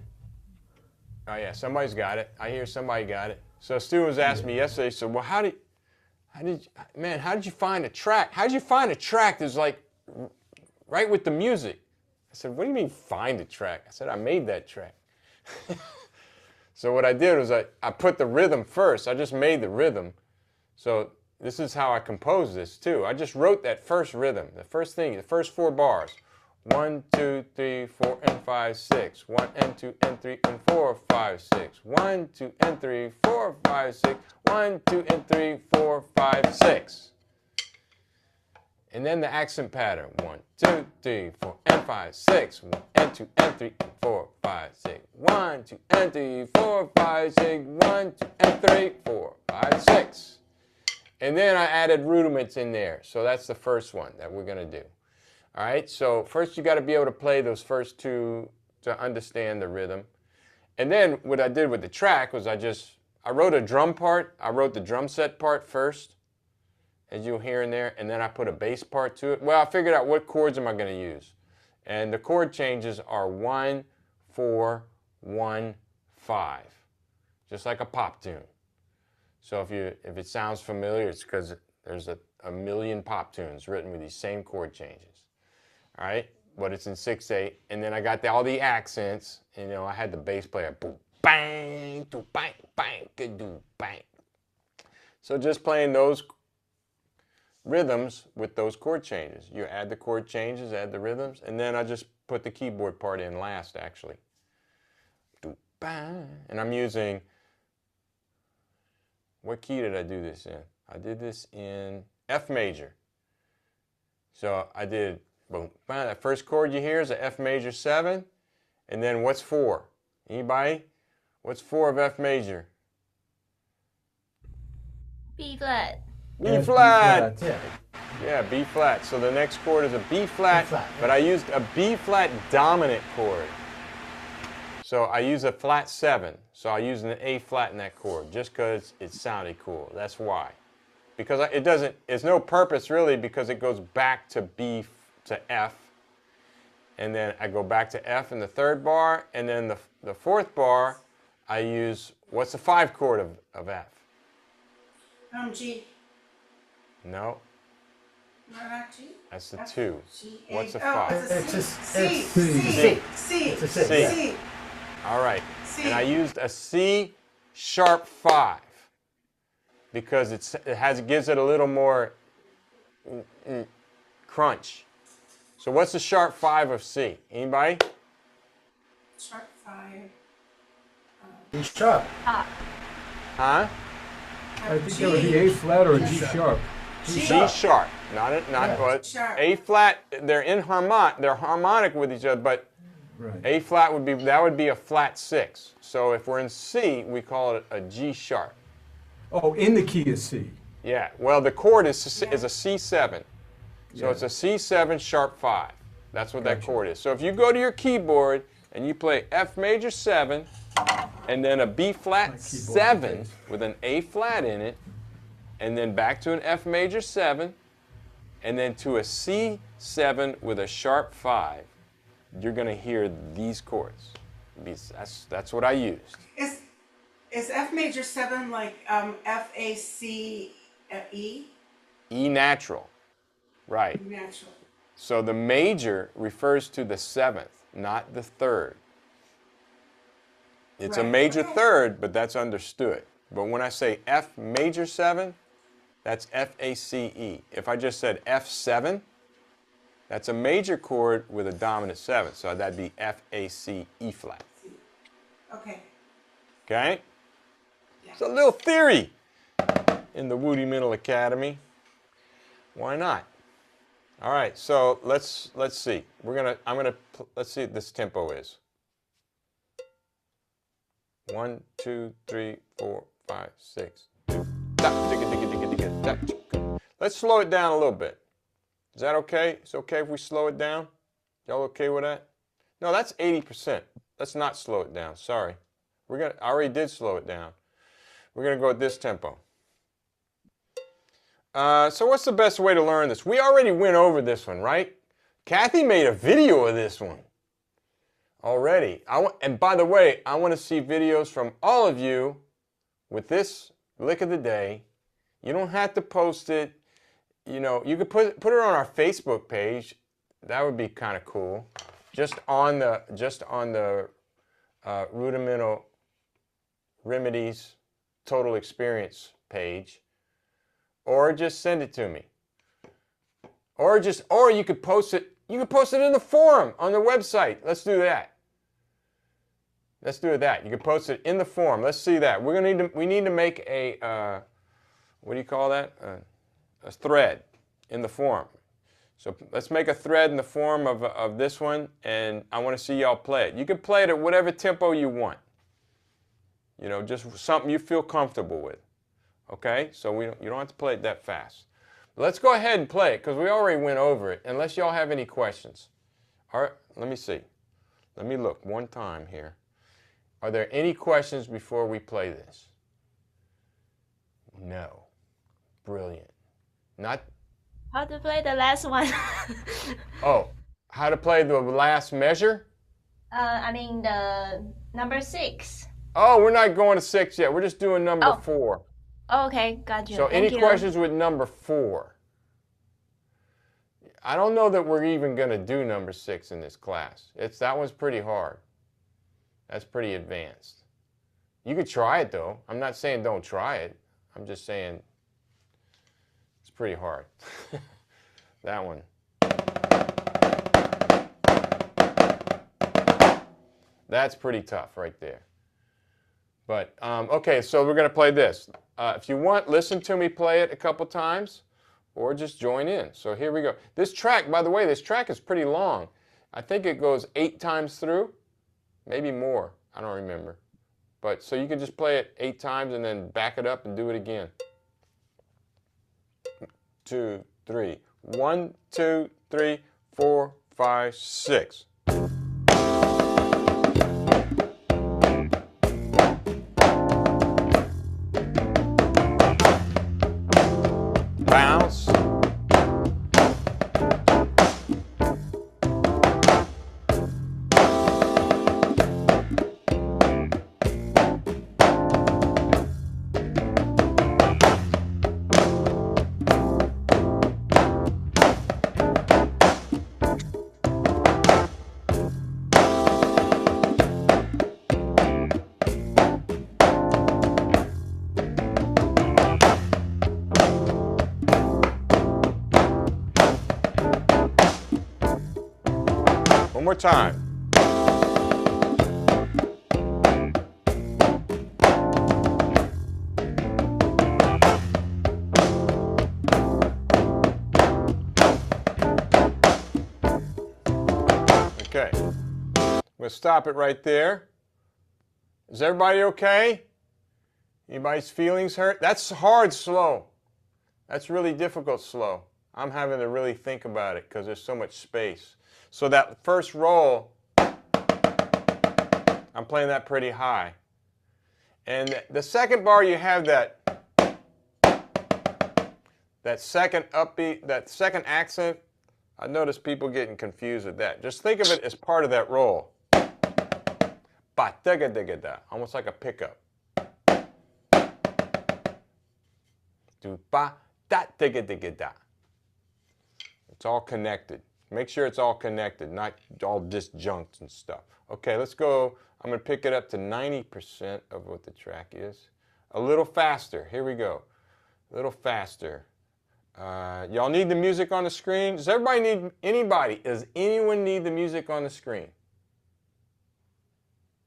oh yeah, somebody's got it. I hear somebody got it. So a student was asking me yesterday. So well, how did you find a track? How did you find a track that's like right with the music? I said, what do you mean find a track? I said, I made that track. So what I did was I put the rhythm first. I just made the rhythm. So this is how I composed this too. I just wrote that first rhythm, the first thing, the first 4 bars. 1, 2, 3, 4, and 5, 6. 1 and 2 and 3 and 4, 5, 6. 1, 2 and 3, 4, 5, 6. 1, 2 and 3, 4, 5, 6. And then the accent pattern. 1, 2, 3, 4, and 5, 6. 1 and 2 and 3 and 4, 5, 6. 1, 2 and 3, 4, 5, 6. 1, 2 and 3, 4, 5, 6. And then I added rudiments in there. So that's the first one that we're going to do. All right, so first you got to be able to play those first 2 to understand the rhythm. And then what I did with the track was I wrote a drum part. I wrote the drum set part first, as you'll hear in there, and then I put a bass part to it. Well, I figured out what chords am I going to use. And the chord changes are 1, 4, 1, 5, just like a pop tune. So if it sounds familiar, it's because there's a million pop tunes written with these same chord changes. All right, but it's in 6/8, and then I got all the accents. And, you know, I had the bass player, boom, bang, do bang, bang, do bang. So just playing those rhythms with those chord changes. You add the chord changes, add the rhythms, and then I just put the keyboard part in last, actually. Do bang, and I'm using. What key did I do this in? I did this in F major. So I did. Boom. That first chord you hear is a F major 7. And then what's 4? Anybody? What's 4 of F major? B flat. B flat. Yeah. Yeah, B flat. So the next chord is a B flat, but I used a B flat dominant chord. So I use a flat 7. So I use an A flat in that chord just because it sounded cool. That's why. Because it's no purpose really because it goes back to B to F, and then I go back to F in the 3rd bar, and then the 4th bar, I use, what's the 5 chord of F? G. No. Not G? That's the 2. G, What's the A. 5? It's a C. C. C. It's a C. C. C. All right. C. And I used a C sharp 5 because it gives it a little more crunch. So what's the sharp 5 of C? Anybody? Sharp 5. D sharp. Top. Huh? I think that would be A flat or a G sharp. G sharp. Not what? Sharp. A flat. They're they're harmonic with each other, but Right. A flat would be a flat 6. So if we're in C, we call it a G sharp. Oh, in the key is C. Yeah. Well, the chord is a C7. So Yeah. it's a C7 sharp 5. That's what that Gotcha. chord is. So if you go to your keyboard and you play F major 7 and then a B flat 7 with an A flat in it, and then back to an F major 7, and then to a C7 with a sharp 5, you're going to hear these chords. That's what I used. Is F major 7 like F, A, C, E? E natural. Right. Natural. So the major refers to the 7th, not the 3rd. It's a Right. major Okay. 3rd, but that's understood. But when I say F major 7, that's F-A-C-E. If I just said F7, that's a major chord with a dominant 7. So that'd be F-A-C-E flat. Okay. Okay? Yeah. It's a little theory in the Wootimental Academy. Why not? All right, so let's see. Let's see what this tempo is. 1, 2, 3, 4, 5, 6. Let's slow it down a little bit. Is that okay? It's okay if we slow it down? Y'all okay with that? No, that's 80%. Let's not slow it down. Sorry. I already did slow it down. We're going to go at this tempo. So what's the best way to learn this? We already went over this one, right? Kathy made a video of this one already. And by the way, I want to see videos from all of you with this lick of the day. You don't have to post it. You know, you could put it on our Facebook page. That would be kind of cool. Just on the Rudimental Remedies Total Experience page, or just send it to me. Or you could post it. You could post it in the forum on the website. Let's do that. Let's do that. You can post it in the forum. Let's see that. We need to make a what do you call that? A thread in the forum. So let's make a thread in the forum of this one, and I want to see y'all play it. You can play it at whatever tempo you want. You know, just something you feel comfortable with. Okay? So you don't have to play it that fast. But let's go ahead and play it, because we already went over it, unless y'all have any questions. All right, let me see. Let me look one time here. Are there any questions before we play this? No. Brilliant. Not. How to play the last one? Oh, how to play the last measure? I mean the number 6. Oh, we're not going to 6 yet. We're just doing number 4. Oh, okay, got you. So Thank any you. questions with number 4? I don't know that we're even going to do number 6 in this class. That one's pretty hard. That's pretty advanced. You could try it though. I'm not saying don't try it. I'm just saying it's pretty hard. That one. That's pretty tough right there. But, okay, so we're going to play this. If you want, listen to me play it a couple times, or just join in. So here we go. This track, by the way, this track is pretty long. I think it goes 8 times through, maybe more. I don't remember. But so you can just play it 8 times and then back it up and do it again. 2, 3. 1, 2, 3, 4, 5, 6. Bounce. One more time. Okay. We'll stop it right there. Is everybody okay? Anybody's feelings hurt? That's hard slow. That's really difficult slow. I'm having to really think about it because there's so much space. So that first roll, I'm playing that pretty high. And the second bar, you have that second upbeat, that second accent. I notice people getting confused with that. Just think of it as part of that roll. Ba-da-ga-da-ga-da, almost like a pickup. Do ba-da-da-ga-da-ga-da. It's all connected. Make sure it's all connected, not all disjunct and stuff. Okay, let's go. I'm going to pick it up to 90% of what the track is. A little faster. Here we go. A little faster. Y'all need the music on the screen? Does everybody need, does anyone need the music on the screen?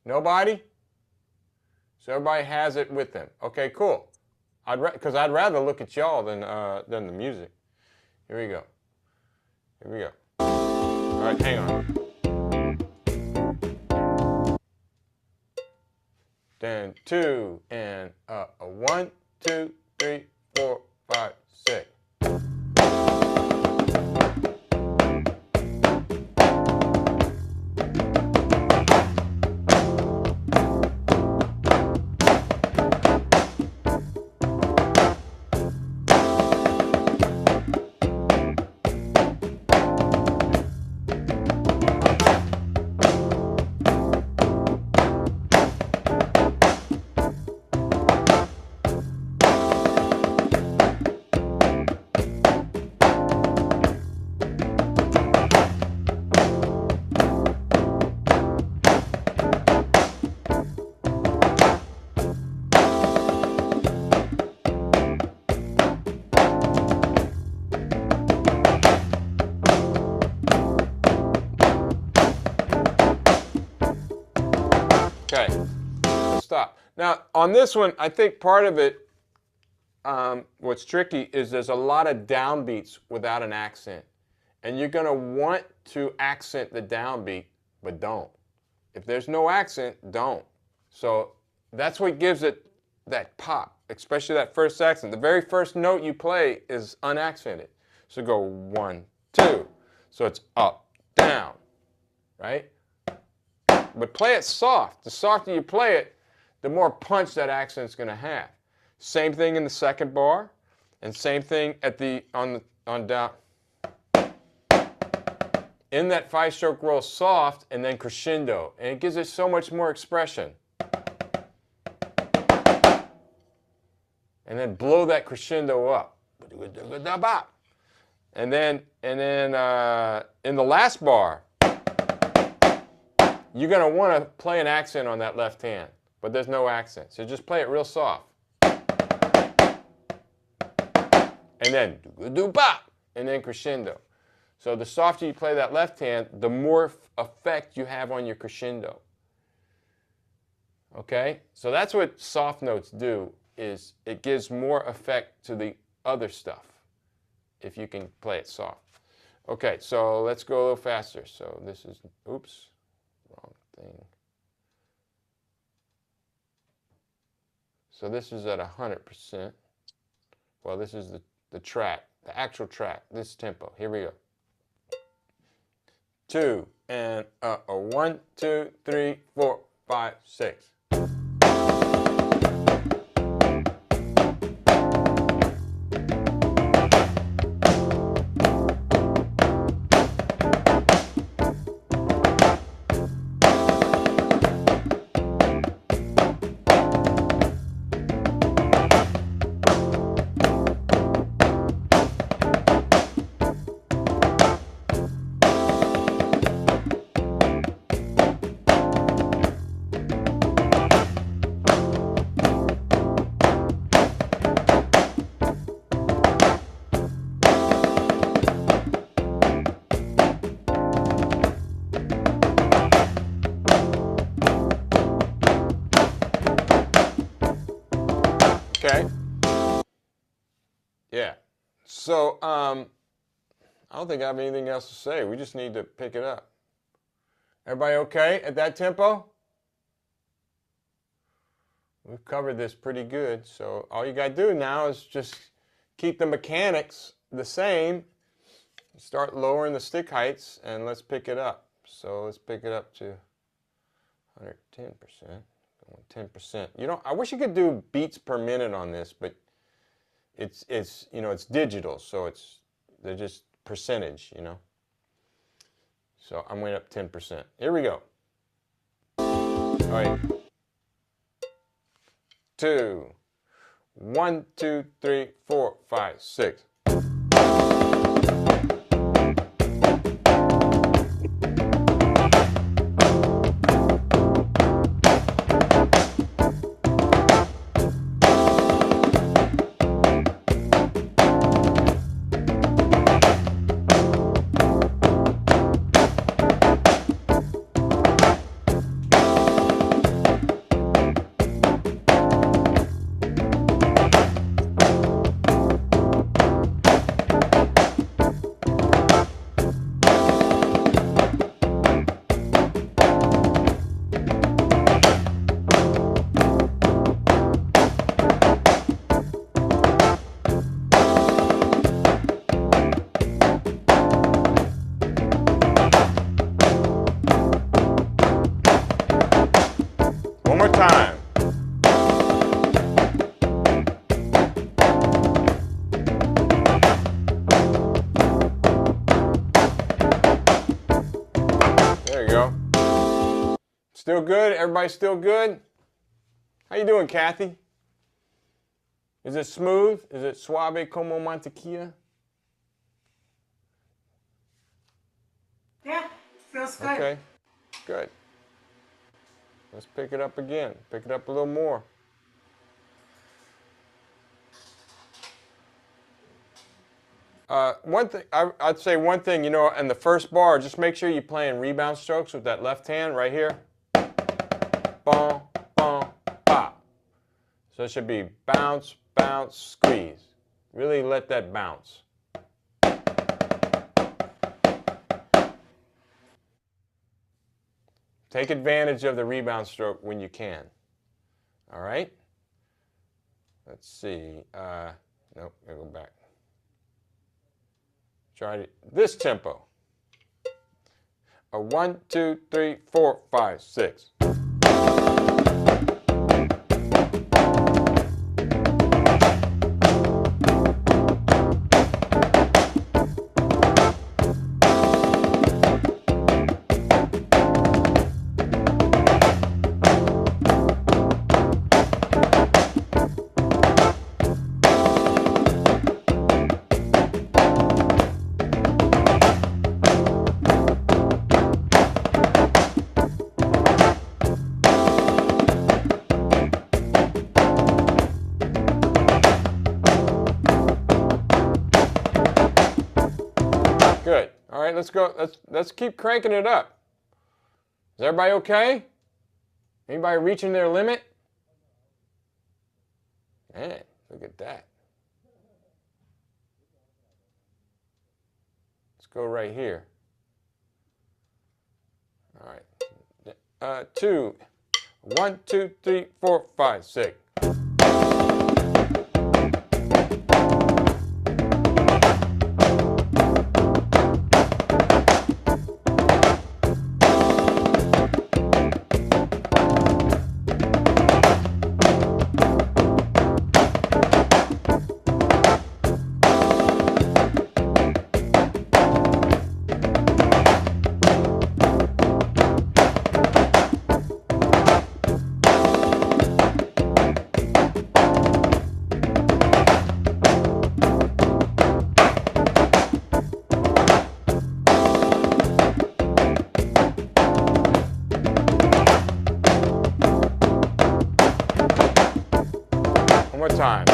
Nobody? So everybody has it with them. Okay, cool. Because I'd rather look at y'all than the music. Here we go. Here we go. All right, hang on. Then 2 and 1, 2, 3, 4, 5, 6. stop. Now, on this one, I think part of it, what's tricky is there's a lot of downbeats without an accent. And you're going to want to accent the downbeat, but don't. If there's no accent, don't. So that's what gives it that pop, especially that first accent. The very first note you play is unaccented. So go 1, 2. So it's up, down, right? But play it soft. The softer you play it, the more punch that accent's going to have. Same thing in the second bar, and same thing at on down. In that 5-stroke roll, soft, and then crescendo, and it gives it so much more expression. And then blow that crescendo up. And then in the last bar, you're going to want to play an accent on that left hand, but there's no accent. So just play it real soft. And then and then crescendo. So the softer you play that left hand, the more effect you have on your crescendo. Okay? So that's what soft notes do, is it gives more effect to the other stuff if you can play it soft. Okay, so let's go a little faster. So this is, oops, wrong thing. So this is at 100%. Well, this is the track, the actual track, this tempo. Here we go. 2 and 1, 2, 3, 4, 5, 6. Okay. Yeah. So I don't think I have anything else to say. We just need to pick it up. Everybody okay at that tempo? We've covered this pretty good. So all you got to do now is just keep the mechanics the same. Start lowering the stick heights and let's pick it up. So let's pick it up to 110%. 10%. You know, I wish you could do beats per minute on this, but it's you know, it's digital, so they're just percentage, you know. So I'm going up 10%. Here we go. All right. 2, 1, 2, 3, 4, 5, 6. Time. There you go. Still good? Everybody still good? How you doing, Kathy? Is it smooth? Is it suave como mantequilla? Yeah, feels good. Okay, good. Let's pick it up again. Pick it up a little more. One thing, I'd say one thing, you know, in the first bar, just make sure you're playing rebound strokes with that left hand right here. Bom, bom, So it should be bounce, bounce, squeeze. Really let that bounce. Take advantage of the rebound stroke when you can. All right? Let's see. Nope, I'll go back. Try this tempo. A 1, 2, 3, 4, 5, 6. Good. All right, let's go. Let's keep cranking it up. Is everybody okay? Anybody reaching their limit? Man, look at that. Let's go right here. All right. 2. 1, 2, 3, 4, 5, 6. One more time.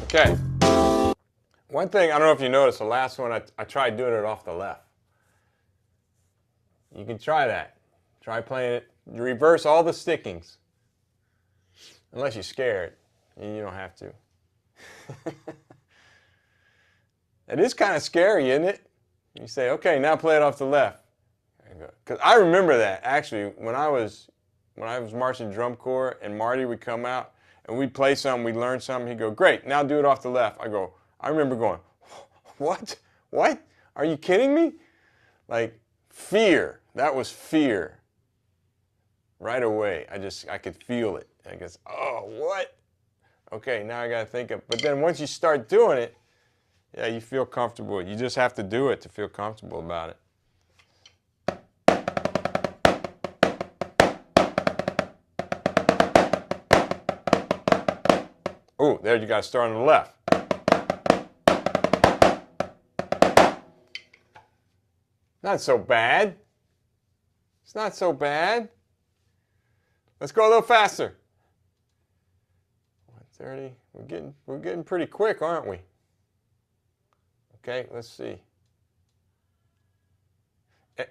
Okay. One thing, I don't know if you noticed, the last one, I tried doing it off the left. You can try that. Try playing it. You reverse all the stickings. Unless you're scared. You don't have to. It is kind of scary, isn't it? You say, okay, now play it off the left. Because I remember that, actually, when I was marching drum corps and Marty would come out and we'd play something, we'd learn something, he'd go, great, now do it off the left. I remember going, what? What? Are you kidding me? Like, fear. That was fear. Right away. I could feel it. I guess, oh, what? Okay, now I got to think of, but then once you start doing it, yeah, you feel comfortable. You just have to do it to feel comfortable about it. Oh, there you got to start on the left. Not so bad. It's not so bad. Let's go a little faster. 130. We're getting pretty quick, aren't we? Okay, let's see.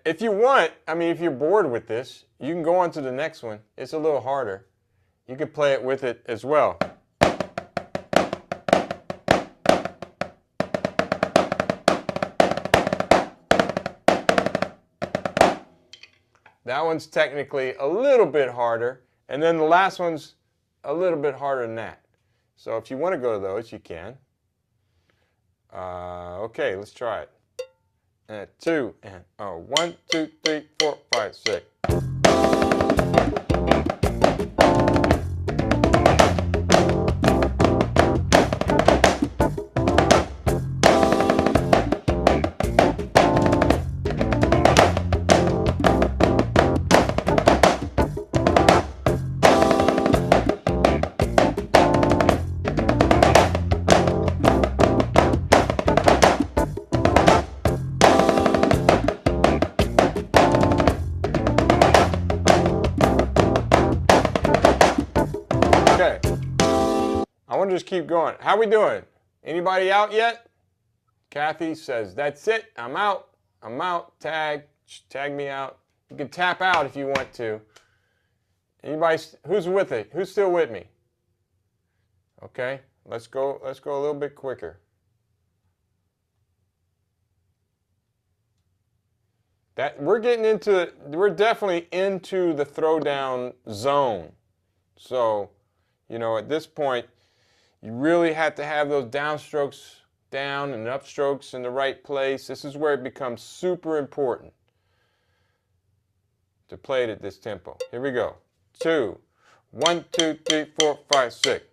If you want, I mean, if you're bored with this, you can go on to the next one. It's a little harder. You can play it with it as well. That one's technically a little bit harder, and then the last one's a little bit harder than that. So if you want to go to those, you can. Okay, let's try it. And 2, and 1, 2, 3, 4, 5, 6. Okay, I want to just keep going. How we doing? Anybody out yet? Kathy says, that's it, I'm out. I'm out. Tag me out. You can tap out if you want to. Anybody who's with it? Who's still with me? Okay, let's go a little bit quicker. We're definitely into the throwdown zone. So, you know, at this point, you really have to have those downstrokes down and upstrokes in the right place. This is where it becomes super important to play it at this tempo. Here we go. 2, 1, 2, 3, 4, 5, 6.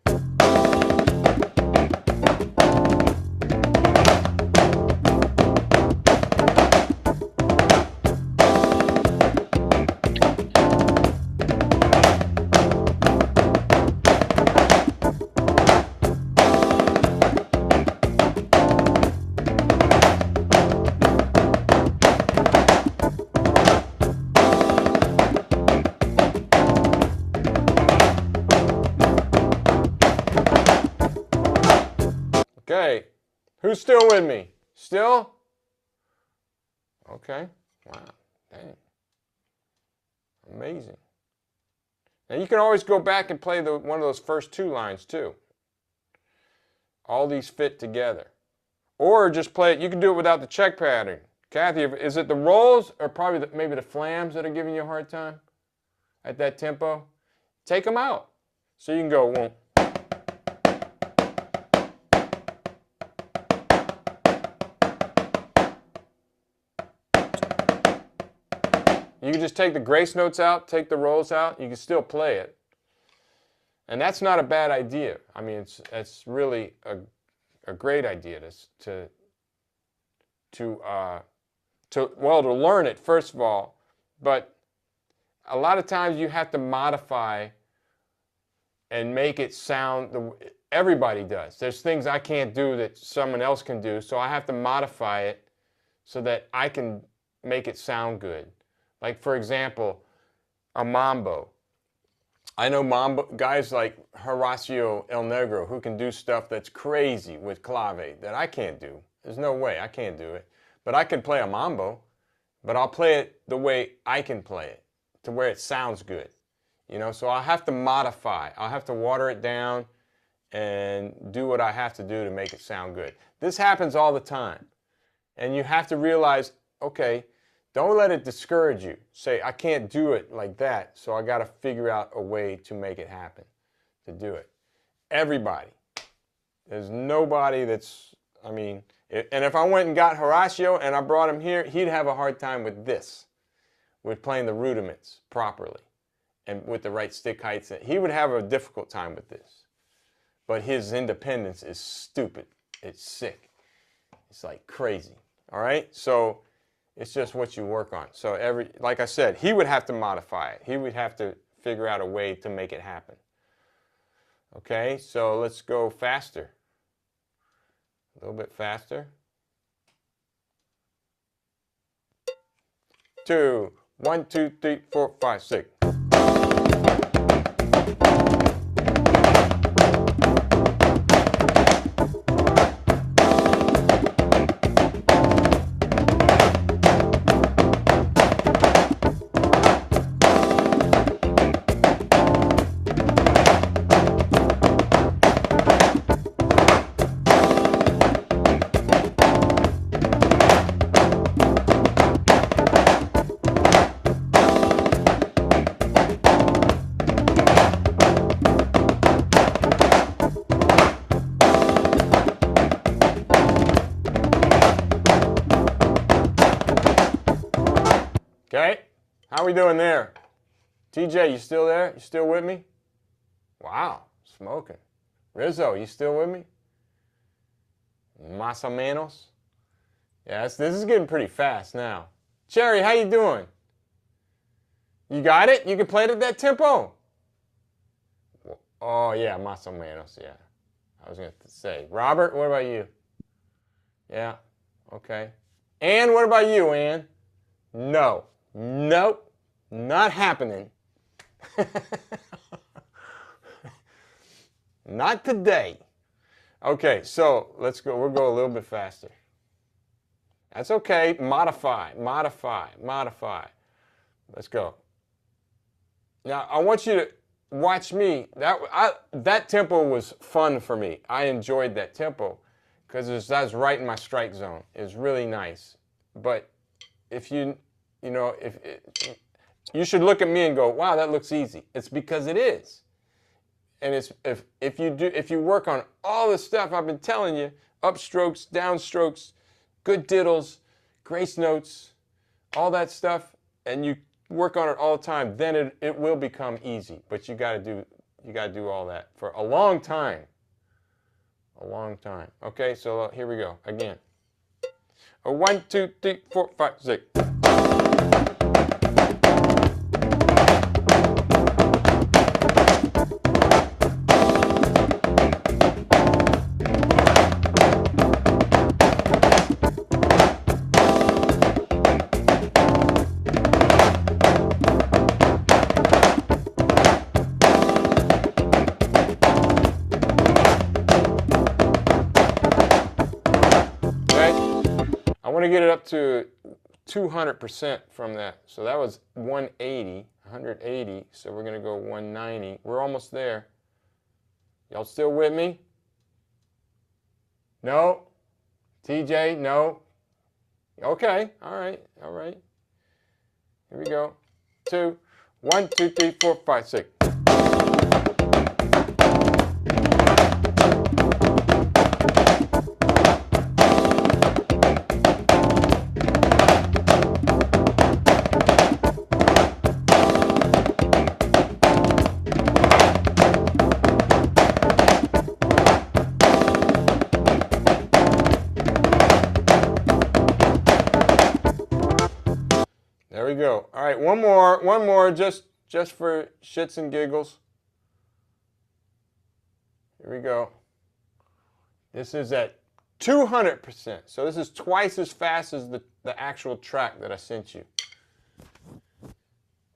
Okay, who's still with me? Still? Okay, wow, dang, amazing. Now you can always go back and play one of those first 2 lines too. All these fit together. Or just play it, you can do it without the check pattern. Kathy, is it the rolls or probably maybe the flams that are giving you a hard time at that tempo? Take them out. So you can go 1. You can just take the grace notes out, take the rolls out, you can still play it. And that's not a bad idea. I mean, it's really a great idea to learn it, first of all, but a lot of times you have to modify and make it sound, everybody does. There's things I can't do that someone else can do, so I have to modify it so that I can make it sound good. Like, for example, a mambo. I know mambo guys like Horacio El Negro who can do stuff that's crazy with clave that I can't do. There's no way I can't do it. But I can play a mambo, but I'll play it the way I can play it, to where it sounds good. You know, so I'll have to modify. I'll have to water it down and do what I have to do to make it sound good. This happens all the time. And you have to realize, okay, don't let it discourage you. Say, I can't do it like that, so I got to figure out a way to make it happen, to do it. Everybody. There's nobody that's, I mean, and if I went and got Horacio and I brought him here, he'd have a hard time with this, with playing the rudiments properly and with the right stick heights. He would have a difficult time with this. But his independence is stupid. It's sick. It's like crazy. All right? So it's just what you work on. So like I said, he would have to modify it. He would have to figure out a way to make it happen. Okay, so let's go faster. A little bit faster. 2, 1, 2, 3, 4, 5, 6. Okay, how we doing there? TJ, you still there? You still with me? Wow, smoking. Rizzo, you still with me? Más o menos? Yes, this is getting pretty fast now. Cherry, how you doing? You got it? You can play it at that tempo? Oh, yeah, más o menos, yeah. I was going to say. Robert, what about you? Yeah, okay. Ann, what about you, Ann? No. Nope, not happening. Not today. Okay, so let's go. We'll go a little bit faster. That's okay. Modify, modify, modify. Let's go. Now, I want you to watch me. That tempo was fun for me. I enjoyed that tempo because that's right in my strike zone. It's really nice. But if you should look at me and go, wow, that looks easy. It's because it is. And it's if you work on all the stuff I've been telling you, upstrokes, downstrokes, good diddles, grace notes, all that stuff, and you work on it all the time, then it will become easy. But you got to do all that for a long time. A long time. Okay, so here we go again. 1, 2, 3, 4, 5, 6. I want to get it up to 200% from that. So that was 180, so we're going to go 190. We're almost there. Y'all still with me? No? TJ, no? Okay, all right. Here we go. 2, 1, 2, 3, 4, 5, 6. There we go. All right, one more, just for shits and giggles. Here we go. This is at 200%. So this is twice as fast as the actual track that I sent you.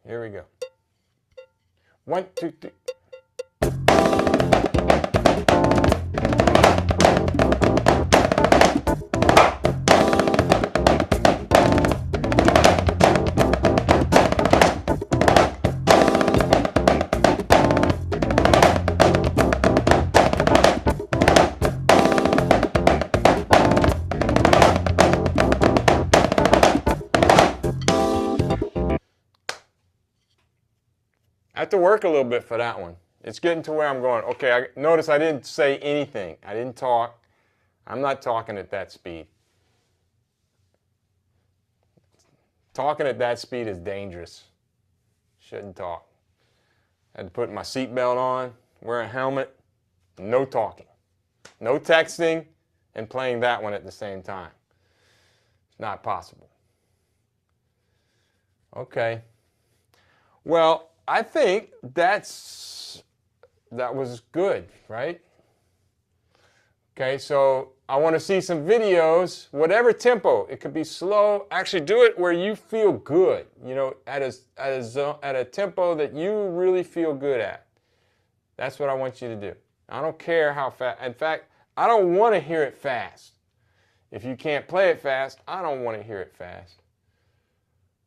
Here we go. 1, 2, 3. I have to work a little bit for that one. It's getting to where I'm going. Okay, notice I didn't say anything. I didn't talk. I'm not talking at that speed. Talking at that speed is dangerous. Shouldn't talk. Had to put my seatbelt on, wear a helmet, no talking. No texting and playing that one at the same time. It's not possible. Okay. Well, I think that was good, right? Okay, so I want to see some videos, whatever tempo. It could be slow. Actually, do it where you feel good. You know, at a tempo that you really feel good at. That's what I want you to do. I don't care how fast. In fact, I don't want to hear it fast. If you can't play it fast, I don't want to hear it fast.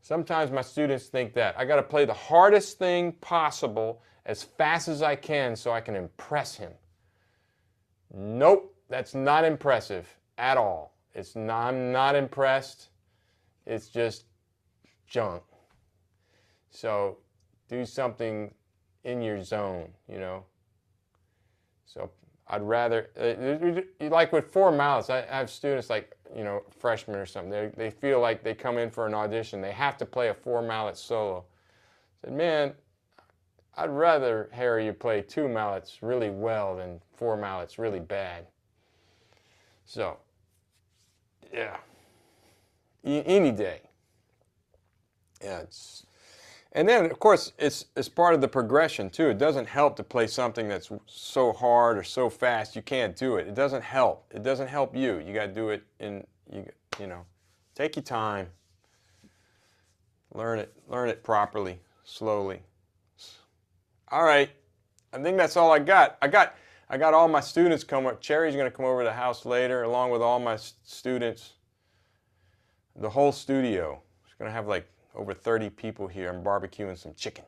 Sometimes my students think that. I got to play the hardest thing possible as fast as I can so I can impress him. Nope, that's not impressive at all. I'm not impressed. It's just junk. So do something in your zone, you know. So I'd rather, like with 4 mouths, I have students like, you know, freshmen or something. They feel like they come in for an audition. They have to play a 4-mallet solo. I said, man, I'd rather hear you play 2 mallets really well than 4 mallets really bad. So, yeah, any day. Yeah, and then, of course, it's part of the progression, too. It doesn't help to play something that's so hard or so fast you can't do it. It doesn't help. It doesn't help you. You got to do it you know, take your time. Learn it properly, slowly. All right. I think that's all I got. I got all my students come up. Cherry's going to come over to the house later along with all my students. the whole studio. It's going to have like over 30 people here. I'm barbecuing some chicken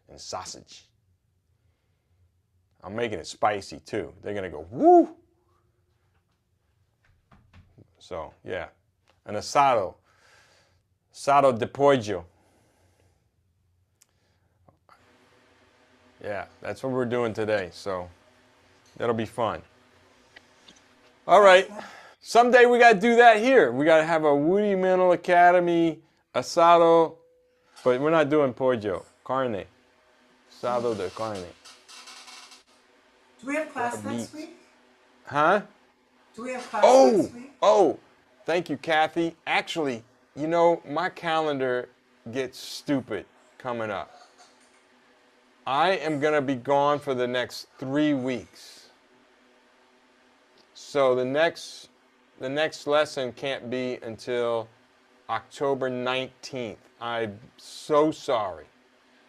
and sausage. I'm making it spicy too. They're going to go, woo! So, yeah. An asado. Asado de pollo. Yeah, that's what we're doing today. So, that'll be fun. All right. Someday we got to do that here. We got to have a Wootimental Academy asado, but we're not doing pollo. Carne. Asado de carne. Do we have class next week? Huh? Do we have class next week? Oh, thank you, Kathy. Actually, you know, my calendar gets stupid coming up. I am going to be gone for the next 3 weeks. So the next lesson can't be until October 19th. I'm so sorry.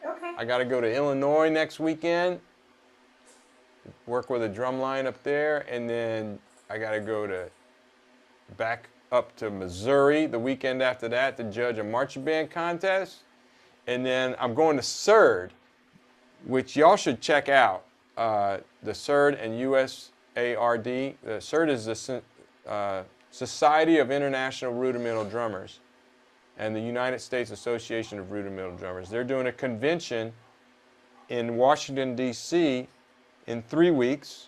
Okay. I got to go to Illinois next weekend, work with a drum line up there, and then I got to go back up to Missouri the weekend after that to judge a marching band contest. And then I'm going to CERD, which y'all should check out. The CERD and USARD. The CERD is the Society of International Rudimental Drummers and the United States Association of Rudimental Drummers. They're doing a convention in Washington, D.C. in 3 weeks.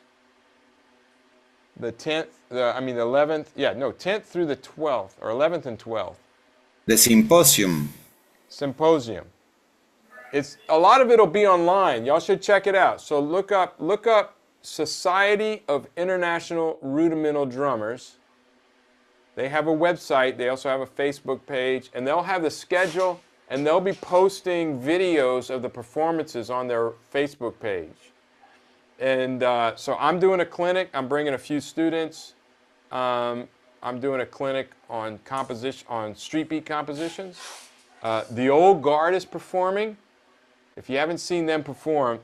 The 10th, the 11th, 10th through the 12th, or 11th and 12th. The symposium. Symposium. It's a lot of it'll be online. Y'all should check it out. So look up Society of International Rudimental Drummers. They have a website. They also have a Facebook page, and they'll have the schedule, and they'll be posting videos of the performances on their Facebook page. And so I'm doing a clinic. I'm bringing a few students. I'm doing a clinic on street beat compositions. The Old Guard is performing. If you haven't seen them perform,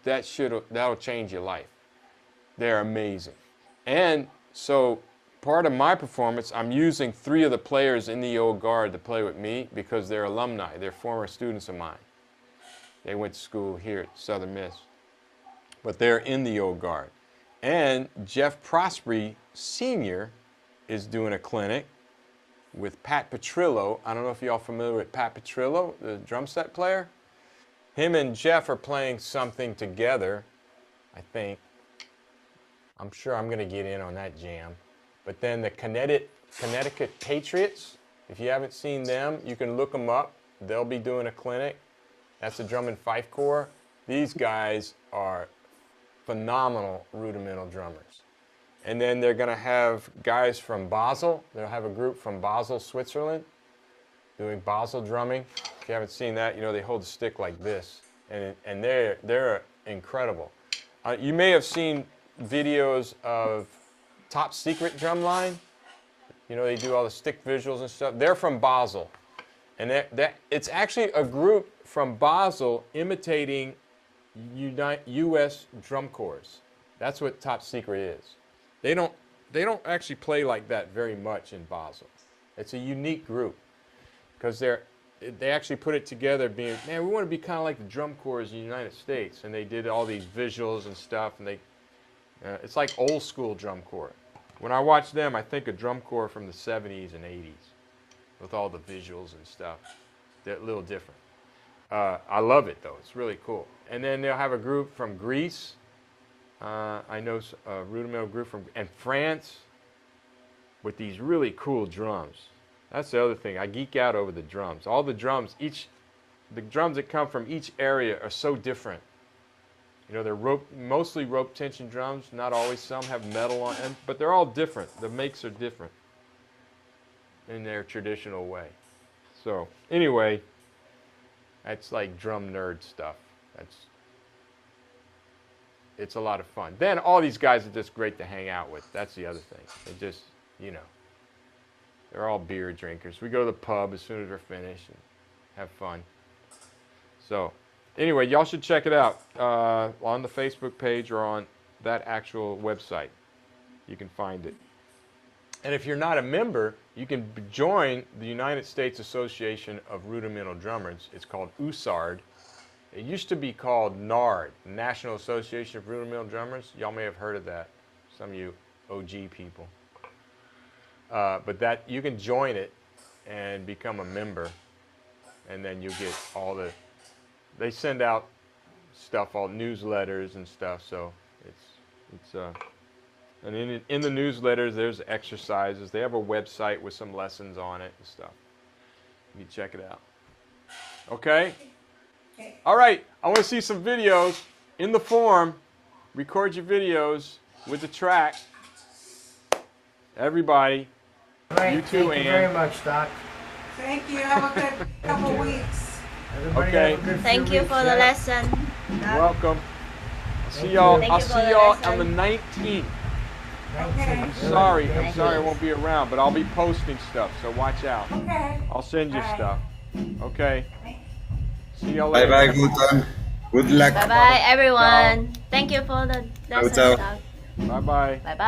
that'll change your life. They're amazing. And so part of my performance, I'm using 3 of the players in the Old Guard to play with me because they're alumni. They're former students of mine. They went to school here at Southern Miss. But they're in the Old Guard. And Jeff Prospery Sr. is doing a clinic with Pat Petrillo. I don't know if y'all familiar with Pat Petrillo, the drum set player. Him and Jeff are playing something together, I think. I'm sure I'm going to get in on that jam. But then the Connecticut Patriots, if you haven't seen them, you can look them up. They'll be doing a clinic. That's the drum and fife corps. These guys are phenomenal rudimental drummers. And then they're going to have guys from Basel. They'll have a group from Basel, Switzerland, doing Basel drumming. If you haven't seen that, you know they hold a stick like this, and they're incredible. You may have seen videos of Top Secret Drumline. You know they do all the stick visuals and stuff. They're from Basel, and it's actually a group from Basel imitating U.S. drum corps. That's what Top Secret is. They don't actually play like that very much in Basel. It's a unique group because they actually put it together being, man, we want to be kind of like the drum corps in the United States, and they did all these visuals and stuff, and it's like old school drum corps. When I watch them, I think of drum corps from the 70s and 80s with all the visuals and stuff. They're a little different. I love it though. It's really cool. And then they'll have a group from Greece. I know a rudimental group from France with these really cool drums. That's the other thing. I geek out over the drums. All the drums, the drums that come from each area are so different. You know, they're mostly rope tension drums. Not always. Some have metal on them, but they're all different. The makes are different in their traditional way. So anyway, that's like drum nerd stuff. It's a lot of fun. Then all these guys are just great to hang out with. That's the other thing. They just, you know, they're all beer drinkers. We go to the pub as soon as we're finished and have fun. So anyway, y'all should check it out on the Facebook page or on that actual website. You can find it. And if you're not a member, you can join the United States Association of Rudimental Drummers. It's called USARD. It used to be called NARD, National Association of Rudimental Drummers. Y'all may have heard of that, some of you OG people. But that you can join it and become a member, and then you get all the, they send out stuff, all newsletters and stuff, so it's and in the newsletters there's exercises. They have a website with some lessons on it and stuff. You can check it out. Okay? All right, I want to see some videos in the forum. Record your videos with the track. Everybody. All right, You too, thank you Ann. very much, Doc. Thank you. Have a good couple weeks. Everybody Okay. have a good Thank few you weeks, for the yeah. lesson. You're welcome. See Thank y'all. you. Thank I'll you for see the y'all lesson. on the 19th. Okay. I'm sorry. I'm Thank sorry I you. won't be around, but I'll be posting stuff, so watch out. Okay. I'll send you All right. stuff. Okay. See y'all Bye later. bye, Guton. Good luck. Bye bye, everyone. Thank you for the lesson, ciao. Doc. Bye bye. Bye bye.